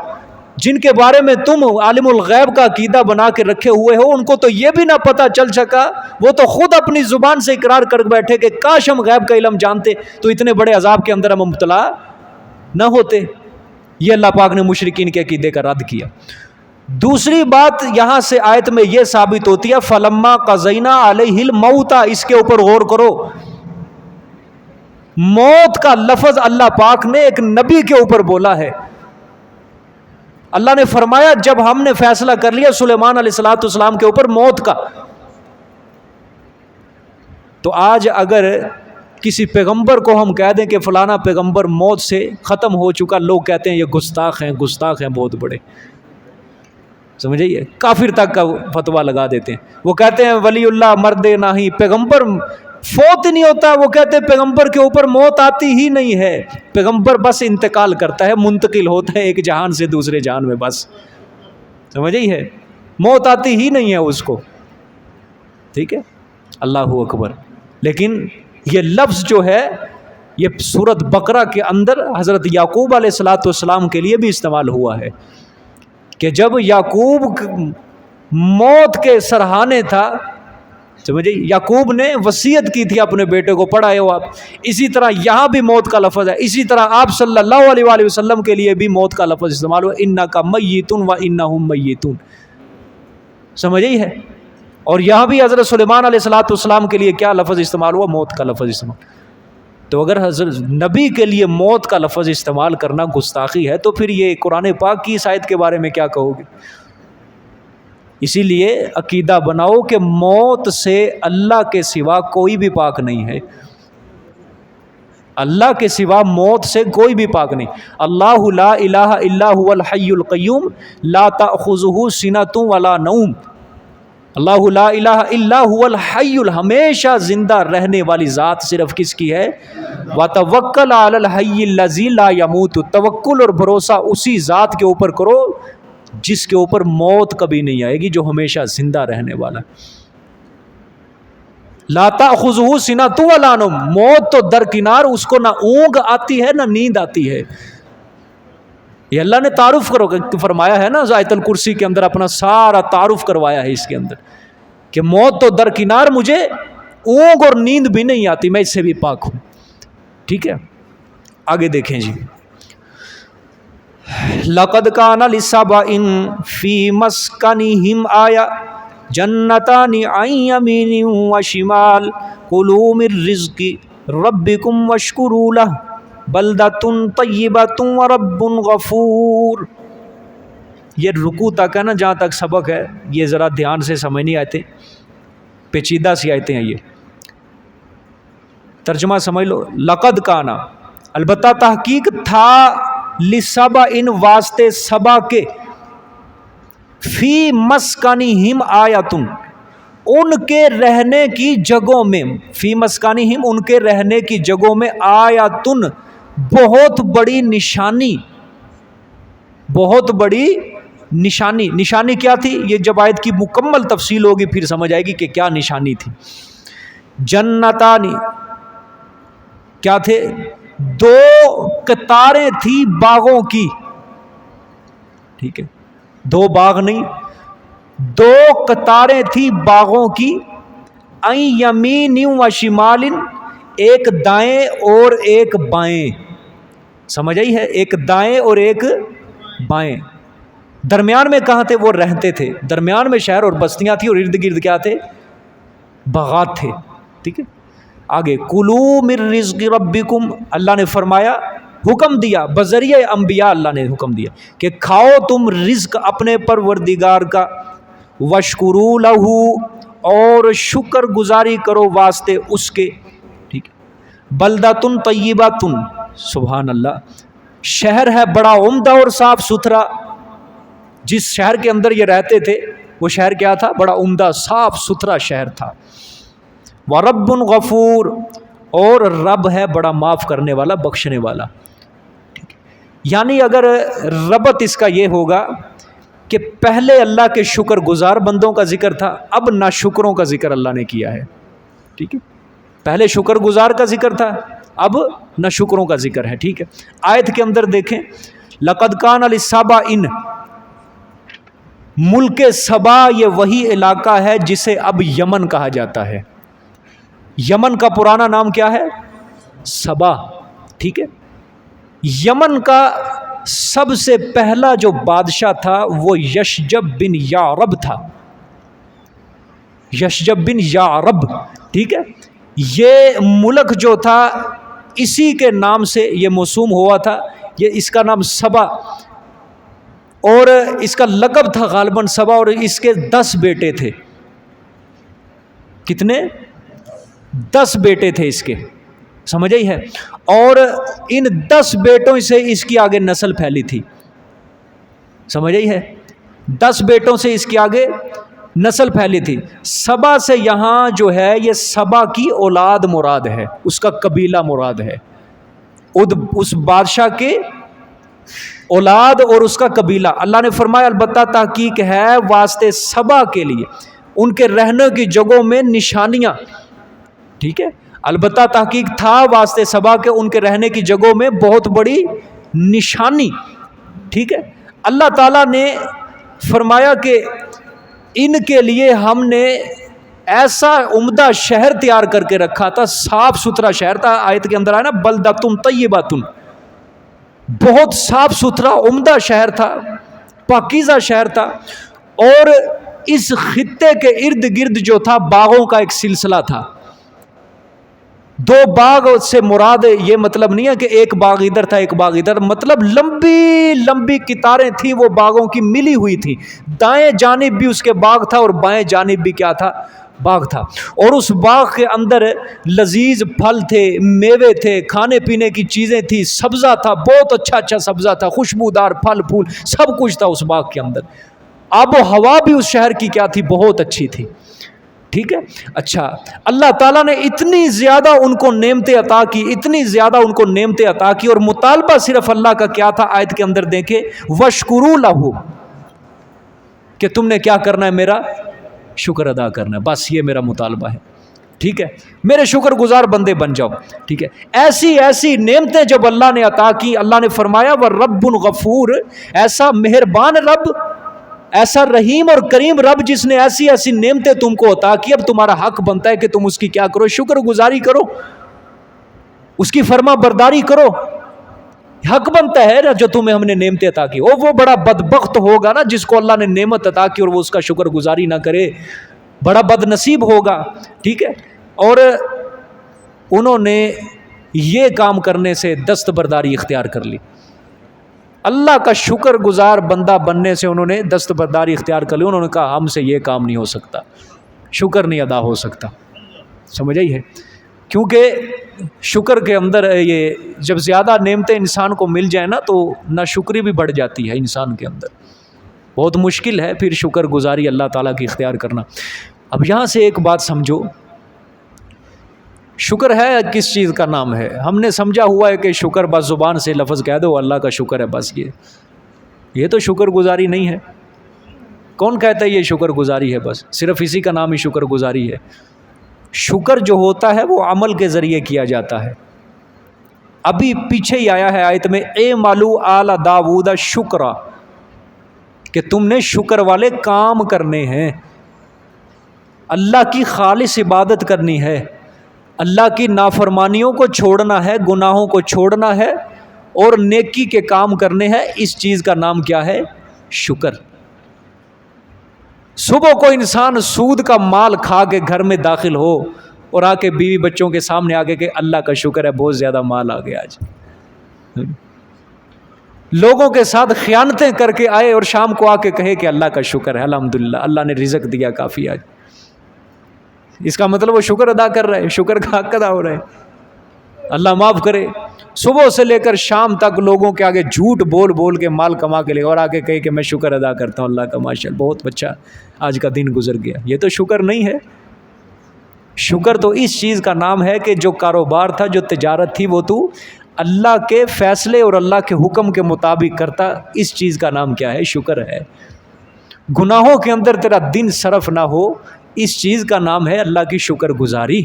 جن کے بارے میں تم عالم الغیب کا عقیدہ بنا کے رکھے ہوئے ہو، ان کو تو یہ بھی نہ پتہ چل سکا، وہ تو خود اپنی زبان سے اقرار کر بیٹھے کہ کاش ہم غیب کا علم جانتے تو اتنے بڑے عذاب کے اندر ہم مبتلا نہ ہوتے. یہ اللہ پاک نے مشرکین کے عقیدے کا رد کیا. دوسری بات یہاں سے آیت میں یہ ثابت ہوتی ہے فلما قضینا علیہ الموت، اس کے اوپر غور کرو. موت کا لفظ اللہ پاک نے ایک نبی کے اوپر بولا ہے. اللہ نے فرمایا جب ہم نے فیصلہ کر لیا سلیمان علیہ السلام کے اوپر موت کا. تو آج اگر کسی پیغمبر کو ہم کہہ دیں کہ فلانا پیغمبر موت سے ختم ہو چکا، لوگ کہتے ہیں یہ گستاخ ہیں بہت بڑے، سمجھئے، کافر تک کا فتویٰ لگا دیتے ہیں. وہ کہتے ہیں ولی اللہ مرد نہیں، پیغمبر فوت ہی نہیں ہوتا. وہ کہتے ہیں پیغمبر کے اوپر موت آتی ہی نہیں ہے، پیغمبر بس انتقال کرتا ہے، منتقل ہوتا ہے ایک جہان سے دوسرے جہان میں، بس سمجھئی ہے، موت آتی ہی نہیں ہے اس کو. ٹھیک ہے، اللہ اکبر. لیکن یہ لفظ جو ہے یہ سورۃ بقرہ کے اندر حضرت یعقوب علیہ السلام کے لیے بھی استعمال ہوا ہے کہ جب یعقوب موت کے سرحانے تھا، سمجھے، یعقوب نے وصیت کی تھی اپنے بیٹے کو، پڑھائے ہو آپ. اسی طرح یہاں بھی موت کا لفظ ہے. اسی طرح آپ صلی اللہ علیہ وآلہ وسلم کے لیے بھی موت کا لفظ استعمال ہوا، انک میت و انہم میتون، سمجھے ہے. اور یہاں بھی حضرت سلیمان علیہ السلام کے لیے کیا لفظ استعمال ہوا؟ موت کا لفظ استعمال. تو اگر حضرت نبی کے لیے موت کا لفظ استعمال کرنا گستاخی ہے تو پھر یہ قرآن پاک کی اس آیت کے بارے میں کیا کہو گے؟ اسی لیے عقیدہ بناؤ کہ موت سے اللہ کے سوا کوئی بھی پاک نہیں ہے، اللہ کے سوا موت سے کوئی بھی پاک نہیں. اللہ لا الہ الا هو الحی القیوم لا تأخذہ سنۃ ولا نوم. اللہ لا الہ الا هو الحی، ہمیشہ زندہ رہنے والی ذات صرف کس کی ہے؟ وتوکل علی الحی الذی لا یموت، توکل اور بھروسہ اسی ذات کے اوپر کرو جس کے اوپر موت کبھی نہیں آئے گی، جو ہمیشہ زندہ رہنے والا. لا تأخذہ سنۃ ولا نوم، موت تو درکنار، اس کو نہ اونگ آتی ہے نہ نیند آتی ہے. یہ اللہ نے تعارف فرمایا ہے نا آیت الکرسی کے اندر، اپنا سارا تعارف کروایا ہے اس کے اندر کہ موت تو درکنار، مجھے اونگ اور نیند بھی نہیں آتی، میں اس سے بھی پاک ہوں. ٹھیک ہے، آگے دیکھیں جی. لَقَدْ كَانَ لِسَبَإٍ فِي مَسْكَنِهِمْ آیَةٌ جَنَّتَانِ عَنْ يَمِینٍ وَشِمَالٍ كُلُوا مِن رِزْقِ رَبِّكُمْ وَاشْكُرُوا لَهُ بَلْدَةٌ طَیِّبَةٌ وَرَبٌّ غَفُورٌ. یہ رکوع تک ہے نا جہاں تک سبق ہے، یہ ذرا دھیان سے سمجھنی آیتیں، پیچیدہ سی آیتیں ہیں. یہ ترجمہ سمجھ لو. لقد کانا، البتہ تحقیق تھا، لسبإ واسطے سبا کے، فی مسکنہم آیتن ان کے رہنے کی جگہوں میں، فی مسکنہم ان کے رہنے کی جگہوں میں، آیتن بہت بڑی نشانی، بہت بڑی نشانی. نشانی کیا تھی؟ یہ جب آیت کی مکمل تفصیل ہوگی پھر سمجھ آئے گی کہ کیا نشانی تھی. جنتانی کیا تھے؟ دو قطاریں تھی باغوں کی. ٹھیک ہے، دو باغ نہیں، دو قطاریں تھی باغوں کی. این یمین و شمال، ایک دائیں اور ایک بائیں. سمجھ آئی ہے؟ ایک دائیں اور ایک بائیں. درمیان میں کہاں تھے؟ وہ رہتے تھے درمیان میں، شہر اور بستیاں تھیں، اور ارد گرد کیا تھے؟ باغات تھے. ٹھیک ہے، آگے کلوا من رزق ربکم، اللہ نے فرمایا، حکم دیا بذریعہ انبیاء، اللہ نے حکم دیا کہ کھاؤ تم رزق اپنے پروردگار کا، واشکروا لہ، اور شکر گزاری کرو واسطے اس کے. ٹھیک ہے، بلدۃ طیبۃ، سبحان اللہ، شہر ہے بڑا عمدہ اور صاف ستھرا. جس شہر کے اندر یہ رہتے تھے وہ شہر کیا تھا؟ بڑا عمدہ صاف ستھرا شہر تھا. وَرَبٌّ غفور، اور رب ہے بڑا معاف کرنے والا، بخشنے والا. یعنی اگر ربط اس کا یہ ہوگا کہ پہلے اللہ کے شکر گزار بندوں کا ذکر تھا، اب ناشکروں کا ذکر اللہ نے کیا ہے. ٹھیک ہے، پہلے شکر گزار کا ذکر تھا، اب ناشکروں کا ذکر ہے. ٹھیک ہے، آیت کے اندر دیکھیں، لقد کان لسبا ان، ملک سبا یہ وہی علاقہ ہے جسے اب یمن کہا جاتا ہے. یمن کا پرانا نام کیا ہے؟ سبا. ٹھیک ہے، یمن کا سب سے پہلا جو بادشاہ تھا وہ یشجب بن یعرب تھا. یشجب بن یعرب. ٹھیک ہے، یہ ملک جو تھا اسی کے نام سے یہ موسوم ہوا تھا. یہ اس کا نام سبا، اور اس کا لقب تھا غالباً سبا، اور اس کے 10 بیٹے تھے. کتنے؟ 10 بیٹے تھے اس کے، سمجھ آئی ہے. اور ان 10 بیٹوں سے اس کی آگے نسل پھیلی تھی. سمجھ آئی ہے، 10 بیٹوں سے اس کی آگے نسل پھیلی تھی. سبا سے یہاں جو ہے یہ سبا کی اولاد مراد ہے، اس کا قبیلہ مراد ہے. اس بادشاہ کے اولاد اور اس کا قبیلہ. اللہ نے فرمایا البتہ تحقیق ہے واسطے سبا کے لیے ان کے رہنے کی جگہوں میں نشانیاں. ٹھیک ہے، البتہ تحقیق تھا واسطے سبا کے ان کے رہنے کی جگہوں میں بہت بڑی نشانی. ٹھیک ہے، اللہ تعالیٰ نے فرمایا کہ ان کے لیے ہم نے ایسا عمدہ شہر تیار کر کے رکھا تھا، صاف ستھرا شہر تھا. آیت کے اندر آیا نا بلدۃ طیبۃ، بہت صاف ستھرا عمدہ شہر تھا، پاکیزہ شہر تھا. اور اس خطے کے ارد گرد جو تھا باغوں کا ایک سلسلہ تھا. 2 باغ سے مراد یہ مطلب نہیں ہے کہ ایک باغ ادھر تھا ایک باغ ادھر، مطلب لمبی لمبی قطاریں تھیں وہ باغوں کی ملی ہوئی تھی. دائیں جانب بھی اس کے باغ تھا اور بائیں جانب بھی کیا تھا؟ باغ تھا. اور اس باغ کے اندر لذیذ پھل تھے، میوے تھے، کھانے پینے کی چیزیں تھی، سبزہ تھا، بہت اچھا سبزہ تھا، خوشبودار پھل پھول سب کچھ تھا اس باغ کے اندر. آب و ہوا بھی اس شہر کی کیا تھی؟ بہت اچھی تھی. ٹھیک ہے، اچھا اللہ تعالیٰ نے اتنی زیادہ ان کو نعمتیں عطا کی، اتنی زیادہ ان کو نعمتیں عطا کی، اور مطالبہ صرف اللہ کا کیا تھا؟ آیت کے اندر دیکھیں وَاشْكُرُوا لَهُ، کہ تم نے کیا کرنا ہے؟ میرا شکر ادا کرنا ہے، بس یہ میرا مطالبہ ہے. ٹھیک ہے، میرے شکر گزار بندے بن جاؤ. ٹھیک ہے، ایسی نعمتیں جب اللہ نے عطا کی، اللہ نے فرمایا وَرَبٌّ غفور، ایسا مہربان رب، ایسا رحیم اور کریم رب جس نے ایسی نعمتیں تم کو عطا کی، اب تمہارا حق بنتا ہے کہ تم اس کی کیا کرو؟ شکر گزاری کرو، اس کی فرما برداری کرو. حق بنتا ہے جو تمہیں ہم نے نعمتیں عطا کی. وہ بڑا بدبخت ہوگا نا جس کو اللہ نے نعمت عطا کی اور وہ اس کا شکر گزاری نہ کرے، بڑا بد نصیب ہوگا. ٹھیک ہے، اور انہوں نے یہ کام کرنے سے دستبرداری اختیار کر لی. اللہ کا شکر گزار بندہ بننے سے انہوں نے دستبرداری اختیار کر لی. انہوں نے کہا ہم سے یہ کام نہیں ہو سکتا، شکر نہیں ادا ہو سکتا. سمجھ آئی ہے، کیونکہ شکر کے اندر یہ جب زیادہ نعمتیں انسان کو مل جائیں نا تو ناشکری بھی بڑھ جاتی ہے انسان کے اندر. بہت مشکل ہے پھر شکر گزاری اللہ تعالیٰ کی اختیار کرنا. اب یہاں سے ایک بات سمجھو، شکر ہے کس چیز کا نام ہے؟ ہم نے سمجھا ہوا ہے کہ شکر بس زبان سے لفظ کہہ دو اللہ کا شکر ہے، بس یہ تو شکر گزاری نہیں ہے. کون کہتا ہے یہ شکر گزاری ہے؟ بس صرف اسی کا نام ہی شکر گزاری ہے. شکر جو ہوتا ہے وہ عمل کے ذریعے کیا جاتا ہے. ابھی پیچھے ہی آیا ہے آیت میں اعملوا آل داؤد شکرا، کہ تم نے شکر والے کام کرنے ہیں، اللہ کی خالص عبادت کرنی ہے، اللہ کی نافرمانیوں کو چھوڑنا ہے، گناہوں کو چھوڑنا ہے اور نیکی کے کام کرنے ہیں. اس چیز کا نام کیا ہے؟ شکر. صبح کو انسان سود کا مال کھا کے گھر میں داخل ہو اور آ کے بیوی بچوں کے سامنے آ کے کہ اللہ کا شکر ہے بہت زیادہ مال آ گیا آج. لوگوں کے ساتھ خیانتیں کر کے آئے اور شام کو آ کے کہے کہ اللہ کا شکر ہے الحمدللہ اللہ نے رزق دیا کافی آج. اس کا مطلب وہ شکر ادا کر رہے، شکر کا حق ادا ہو رہے. اللہ معاف کرے، صبح سے لے کر شام تک لوگوں کے آگے جھوٹ بول بول کے مال کما کے لے اور آگے کہے کہ میں شکر ادا کرتا ہوں اللہ کا، ماشاءاللہ بہت اچھا آج کا دن گزر گیا. یہ تو شکر نہیں ہے. شکر تو اس چیز کا نام ہے کہ جو کاروبار تھا، جو تجارت تھی، وہ تو اللہ کے فیصلے اور اللہ کے حکم کے مطابق کرتا. اس چیز کا نام کیا ہے؟ شکر ہے. گناہوں کے اندر تیرا دن صرف نہ ہو، اس چیز کا نام ہے اللہ کی شکر گزاری۔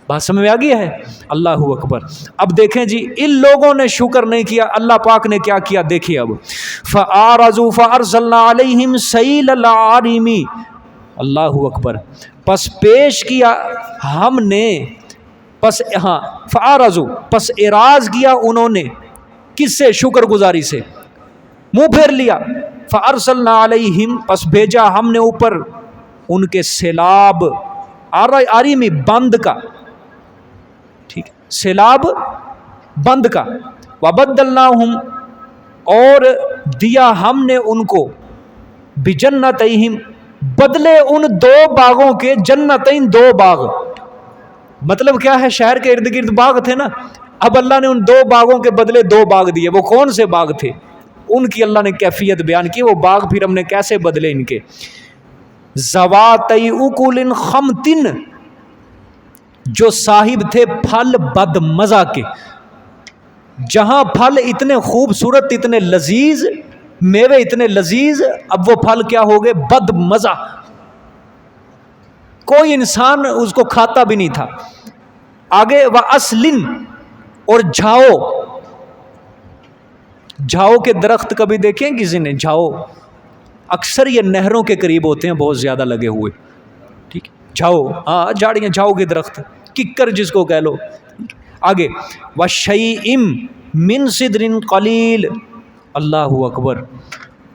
بات سمجھ میں آ گئی ہے؟ اللہ اکبر۔ اب دیکھیں جی، ان لوگوں نے شکر نہیں کیا، اللہ پاک نے کیا کیا دیکھیے اب، فَأَعْرَضُوا فَأَرْسَلْنَا عَلَيْهِمْ سَيْلَ الْعَارِمِ، اللہ اکبر، پس پیش کیا ہم نے، پس ہاں فَأَعْرَضُوا، پس اعراض کیا انہوں نے، کس سے؟ شکر گزاری سے، منہ پھیر لیا۔ فَأَرْسَلْنَا عَلَيْهِمْ، پس بھیجا ہم نے اوپر ان کے سیلاب، عارمی بند کا، ٹھیک، سیلاب بند کا، وَبَدَّلْنَاهُمْ، اور دیا ہم نے ان کو، بِجَنَّتَيْهِمْ، بدلے ان دو باغوں کے، جنتین دو باغ، مطلب کیا ہے؟ شہر کے ارد گرد باغ تھے نا، اب اللہ نے ان دو باغوں کے بدلے دو باغ دیے۔ وہ کون سے باغ تھے؟ ان کی اللہ نے کیفیت بیان کی، وہ باغ پھر ہم نے کیسے بدلے ان کے، ذواتئی اکل خمط، جو صاحب تھے پھل بد مزہ کے، جہاں پھل اتنے خوبصورت، اتنے لذیذ، میوے اتنے لذیذ، اب وہ پھل کیا ہو گئے؟ بد مزہ، کوئی انسان اس کو کھاتا بھی نہیں تھا۔ آگے وَأَصْلٍ، اور جھاؤ، جھاؤ کے درخت کبھی دیکھیں کسی نے؟ جھاؤ اکثر یہ نہروں کے قریب ہوتے ہیں، بہت زیادہ لگے ہوئے، ٹھیک، جھاؤ، ہاں جھاڑیاں، جھاؤ کے درخت، ککر جس کو کہہ لو۔ آگے وَشَيْءٍ مِّن صِدْرٍ قَلِيلٍ، اللہ اکبر،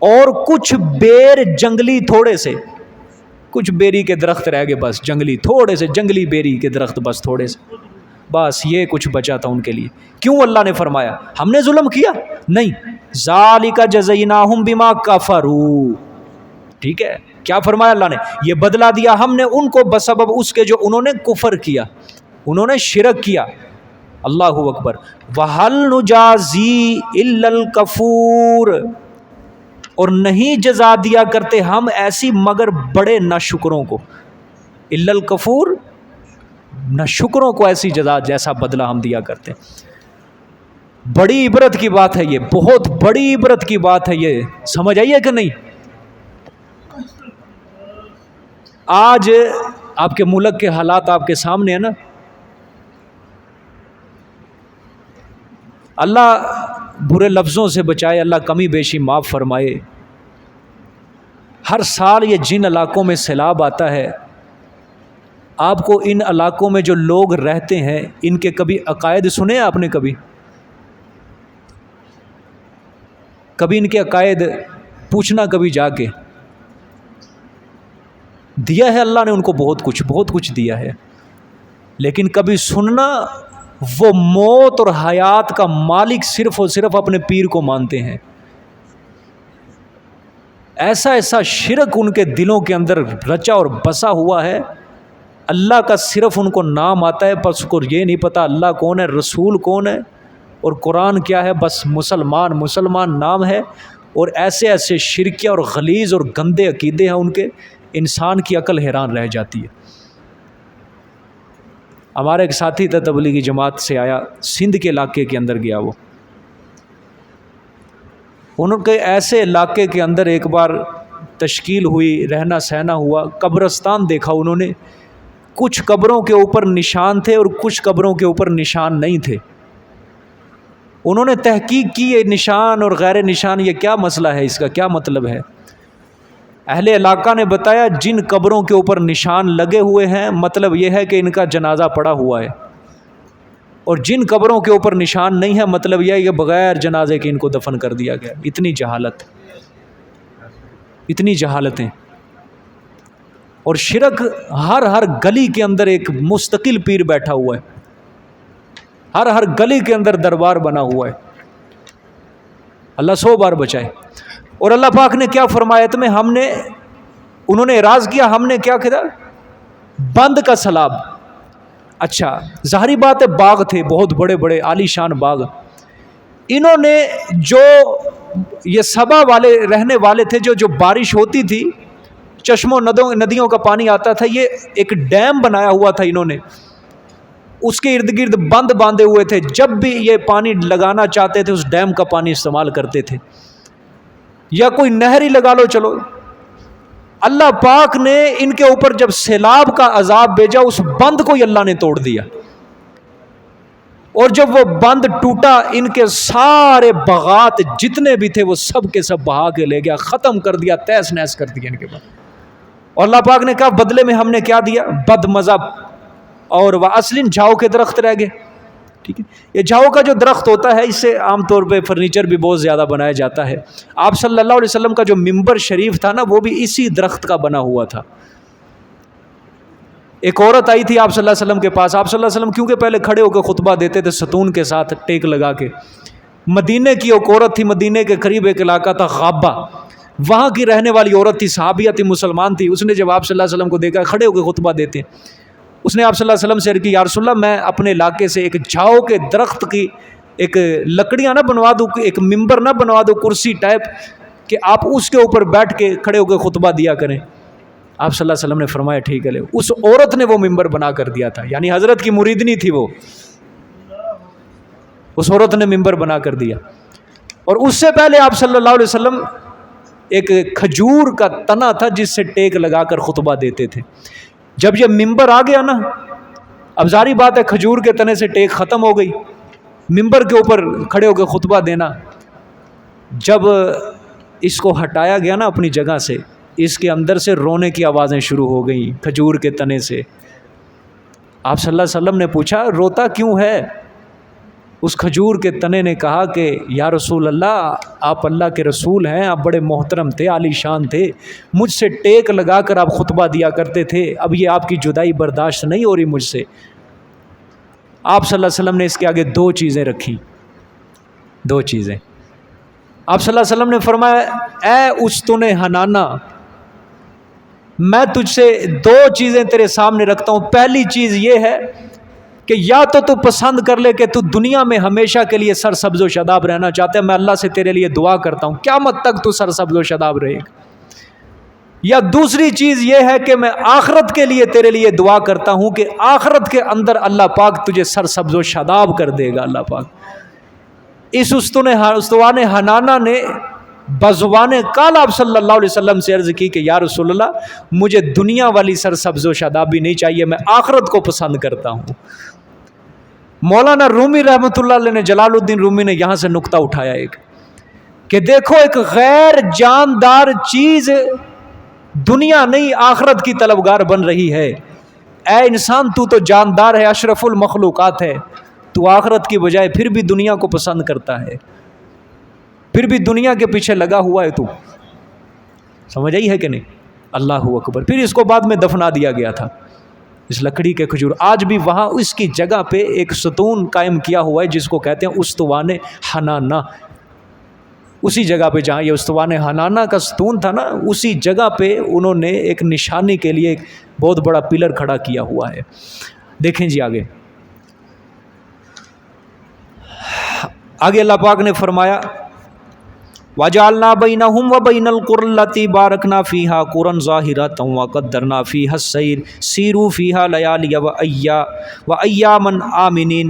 اور کچھ بیر جنگلی، تھوڑے سے، کچھ بیری کے درخت رہ گئے بس، جنگلی، تھوڑے سے جنگلی بیری کے درخت، بس تھوڑے سے، بس یہ کچھ بچا تھا ان کے لیے۔ کیوں اللہ نے فرمایا؟ ہم نے ظلم کیا؟ نہیں، ذالک جزیناہم بما کفروا، ٹھیک ہے، کیا فرمایا اللہ نے؟ یہ بدلہ دیا ہم نے ان کو بسبب اس کے جو انہوں نے کفر کیا، انہوں نے شرک کیا۔ اللہ اکبر۔ وَهَلْ نُجَازِي إِلَّا الْكَفُورَ، اور نہیں جزا دیا کرتے ہم ایسی مگر بڑے ناشکروں کو، الا الکفور، ناشکروں کو ایسی جزا، جیسا بدلہ ہم دیا کرتے۔ بڑی عبرت کی بات ہے یہ، بہت بڑی عبرت کی بات ہے یہ، سمجھ آئیے کہ نہیں؟ آج آپ کے ملک کے حالات آپ کے سامنے ہیں نا، اللہ برے لفظوں سے بچائے، اللہ کمی بیشی معاف فرمائے۔ ہر سال یہ جن علاقوں میں سیلاب آتا ہے، آپ کو ان علاقوں میں جو لوگ رہتے ہیں، ان کے کبھی عقائد سنے آپ نے؟ کبھی ان کے عقائد پوچھنا، کبھی جا کے، دیا ہے اللہ نے ان کو بہت کچھ دیا ہے، لیکن کبھی سننا، وہ موت اور حیات کا مالک صرف اور صرف اپنے پیر کو مانتے ہیں۔ ایسا شرک ان کے دلوں کے اندر رچا اور بسا ہوا ہے، اللہ کا صرف ان کو نام آتا ہے، بس کو یہ نہیں پتا اللہ کون ہے، رسول کون ہے، اور قرآن کیا ہے، بس مسلمان نام ہے، اور ایسے شرکیہ اور غلیظ اور گندے عقیدے ہیں ان کے، انسان کی عقل حیران رہ جاتی ہے۔ ہمارا ایک ساتھی تھا، تبلیغی جماعت سے آیا، سندھ کے علاقے کے اندر گیا، وہ ان کے ایسے علاقے کے اندر ایک بار تشکیل ہوئی، رہنا سہنا ہوا، قبرستان دیکھا انہوں نے، کچھ قبروں کے اوپر نشان تھے اور کچھ قبروں کے اوپر نشان نہیں تھے۔ انہوں نے تحقیق کی، یہ نشان اور غیر نشان، یہ کیا مسئلہ ہے، اس کا کیا مطلب ہے؟ اہل علاقہ نے بتایا جن قبروں کے اوپر نشان لگے ہوئے ہیں، مطلب یہ ہے کہ ان کا جنازہ پڑا ہوا ہے، اور جن قبروں کے اوپر نشان نہیں ہے، مطلب یہ ہے کہ بغیر جنازے کے ان کو دفن کر دیا گیا۔ اتنی جہالت، اتنی جہالتیں، اور شرک ہر گلی کے اندر ایک مستقل پیر بیٹھا ہوا ہے، ہر گلی کے اندر دربار بنا ہوا ہے، اللہ 100 بار بچائے۔ اور اللہ پاک نے کیا فرمایا تمہیں؟ انہوں نے اعراض کیا، ہم نے کیا کیا؟ بند کا سیلاب۔ اچھا، ظاہری بات ہے، باغ تھے بہت بڑے بڑے عالی شان باغ، انہوں نے جو یہ سبا والے رہنے والے تھے، جو بارش ہوتی تھی، چشموں ندیوں کا پانی آتا تھا، یہ ایک ڈیم بنایا ہوا تھا انہوں نے، اس کے ارد گرد بند باندھے ہوئے تھے، جب بھی یہ پانی لگانا چاہتے تھے اس ڈیم کا پانی استعمال کرتے تھے، یا کوئی نہر ہی لگا لو، چلو اللہ پاک نے ان کے اوپر جب سیلاب کا عذاب بھیجا اس بند کو ہی اللہ نے توڑ دیا، اور جب وہ بند ٹوٹا ان کے سارے باغات جتنے بھی تھے وہ سب کے سب بہا کے لے گیا، ختم کر دیا، تہس نہس کر دیا ان کے بعد۔ اور اللہ پاک نے کہا بدلے میں ہم نے کیا دیا؟ بد مزہ اور وَأَصْلٍ جھاؤ کے درخت رہ گئے۔ ٹھیک ہے، یہ جھاؤ کا جو درخت ہوتا ہے اس سے عام طور پہ فرنیچر بھی بہت زیادہ بنایا جاتا ہے۔ آپ صلی اللہ علیہ وسلم کا جو ممبر شریف تھا نا وہ بھی اسی درخت کا بنا ہوا تھا۔ ایک عورت آئی تھی آپ صلی اللہ علیہ وسلم کے پاس، آپ صلی اللہ علیہ وسلم کیونکہ پہلے کھڑے ہو کے خطبہ دیتے تھے ستون کے ساتھ ٹیک لگا کے۔ مدینے کی ایک عورت تھی، مدینے کے قریب ایک علاقہ تھا غابہ، وہاں کی رہنے والی عورت تھی، صحابیہ تھی، مسلمان تھی۔ اس نے جب آپ صلی اللہ علیہ وسلم کو دیکھا کھڑے ہو کے خطبہ دیتے، اس نے آپ صلی اللہ علیہ وسلم سے عرض کی یا رسول اللہ میں اپنے علاقے سے ایک جھاؤ کے درخت کی ایک لکڑیاں نہ بنوا دوں، ایک ممبر نہ بنوا دو کرسی ٹائپ کہ آپ اس کے اوپر بیٹھ کے کھڑے ہو کے خطبہ دیا کریں۔ آپ صلی اللہ علیہ وسلم نے فرمایا ٹھیک ہے لے۔ اس عورت نے وہ ممبر بنا کر دیا تھا، یعنی حضرت کی مریدنی تھی وہ، اس عورت نے ممبر بنا کر دیا۔ اور اس سے پہلے آپ صلی اللہ علیہ وسلم ایک کھجور کا تنا تھا جس سے ٹیک لگا کر خطبہ دیتے تھے۔ جب یہ ممبر آ گیا نا، اب ظاہری بات ہے کھجور کے تنے سے ٹیک ختم ہو گئی، ممبر کے اوپر کھڑے ہو کے خطبہ دینا۔ جب اس کو ہٹایا گیا نا اپنی جگہ سے، اس کے اندر سے رونے کی آوازیں شروع ہو گئیں کھجور کے تنے سے۔ آپ صلی اللہ علیہ وسلم نے پوچھا روتا کیوں ہے؟ اس کھجور کے تنے نے کہا کہ یا رسول اللہ آپ اللہ کے رسول ہیں، آپ بڑے محترم تھے، عالی شان تھے، مجھ سے ٹیک لگا کر آپ خطبہ دیا کرتے تھے، اب یہ آپ کی جدائی برداشت نہیں ہو رہی مجھ سے۔ آپ صلی اللہ علیہ وسلم نے اس کے آگے دو چیزیں رکھی، دو چیزیں۔ آپ صلی اللہ علیہ وسلم نے فرمایا اے استن حنانہ، میں تجھ سے دو چیزیں تیرے سامنے رکھتا ہوں، پہلی چیز یہ ہے کہ یا تو پسند کر لے کہ تو دنیا میں ہمیشہ کے لیے سر سبز و شاداب رہنا چاہتا ہے، میں اللہ سے تیرے لیے دعا کرتا ہوں قیامت تک تو سر سبز و شاداب رہے گا، یا دوسری چیز یہ ہے کہ میں آخرت کے لیے تیرے لیے دعا کرتا ہوں کہ آخرت کے اندر اللہ پاک تجھے سر سبز و شاداب کر دے گا اللہ پاک۔ اس استوان حنانہ نے بزبان قال آپ صلی اللہ علیہ وسلم سے عرض کی کہ یا رسول اللہ مجھے دنیا والی سر سبز و شادابی نہیں چاہیے، میں آخرت کو پسند کرتا ہوں۔ مولانا رومی رحمۃ اللہ علیہ نے، جلال الدین رومی نے یہاں سے نقطہ اٹھایا ایک کہ دیکھو ایک غیر جاندار چیز دنیا نہیں آخرت کی طلبگار بن رہی ہے۔ اے انسان تو جاندار ہے، اشرف المخلوقات ہے، تو آخرت کی بجائے پھر بھی دنیا کو پسند کرتا ہے، پھر بھی دنیا کے پیچھے لگا ہوا ہے، تو سمجھ آئی ہے کہ نہیں؟ اللہ اکبر۔ پھر اس کو بعد میں دفنا دیا گیا تھا اس لکڑی کے کھجور، آج بھی وہاں اس کی جگہ پہ ایک ستون قائم کیا ہوا ہے جس کو کہتے ہیں استوان حنانہ۔ اسی جگہ پہ جہاں یہ استوان حنانہ کا ستون تھا نا، اسی جگہ پہ انہوں نے ایک نشانی کے لیے ایک بہت بڑا پلر کھڑا کیا ہوا ہے۔ دیکھیں جی آگے اللہ پاک نے فرمایا وَجَعَلْنَا بَيْنَهُمْ وَبَيْنَ الْقُرَى الَّتِي بَارَكْنَا فِيهَا قُرًى ظَاهِرَةً وَقَدَّرْنَا فِيهَا السَّيْرَ سِيرُوا فِيهَا لَيَالِيَ وَأَيَّامًا آمِنِينَ۔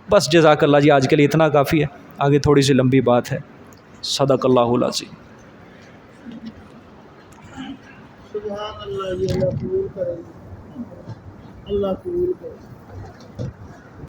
بس جزاک اللہ جی، آج کے لیے اتنا کافی ہے، آگے تھوڑی سی لمبی بات ہے۔ صدق اللہ العظیم۔ سبحان اللہ، اللہ قبول کرے، اللہ قبول کرے۔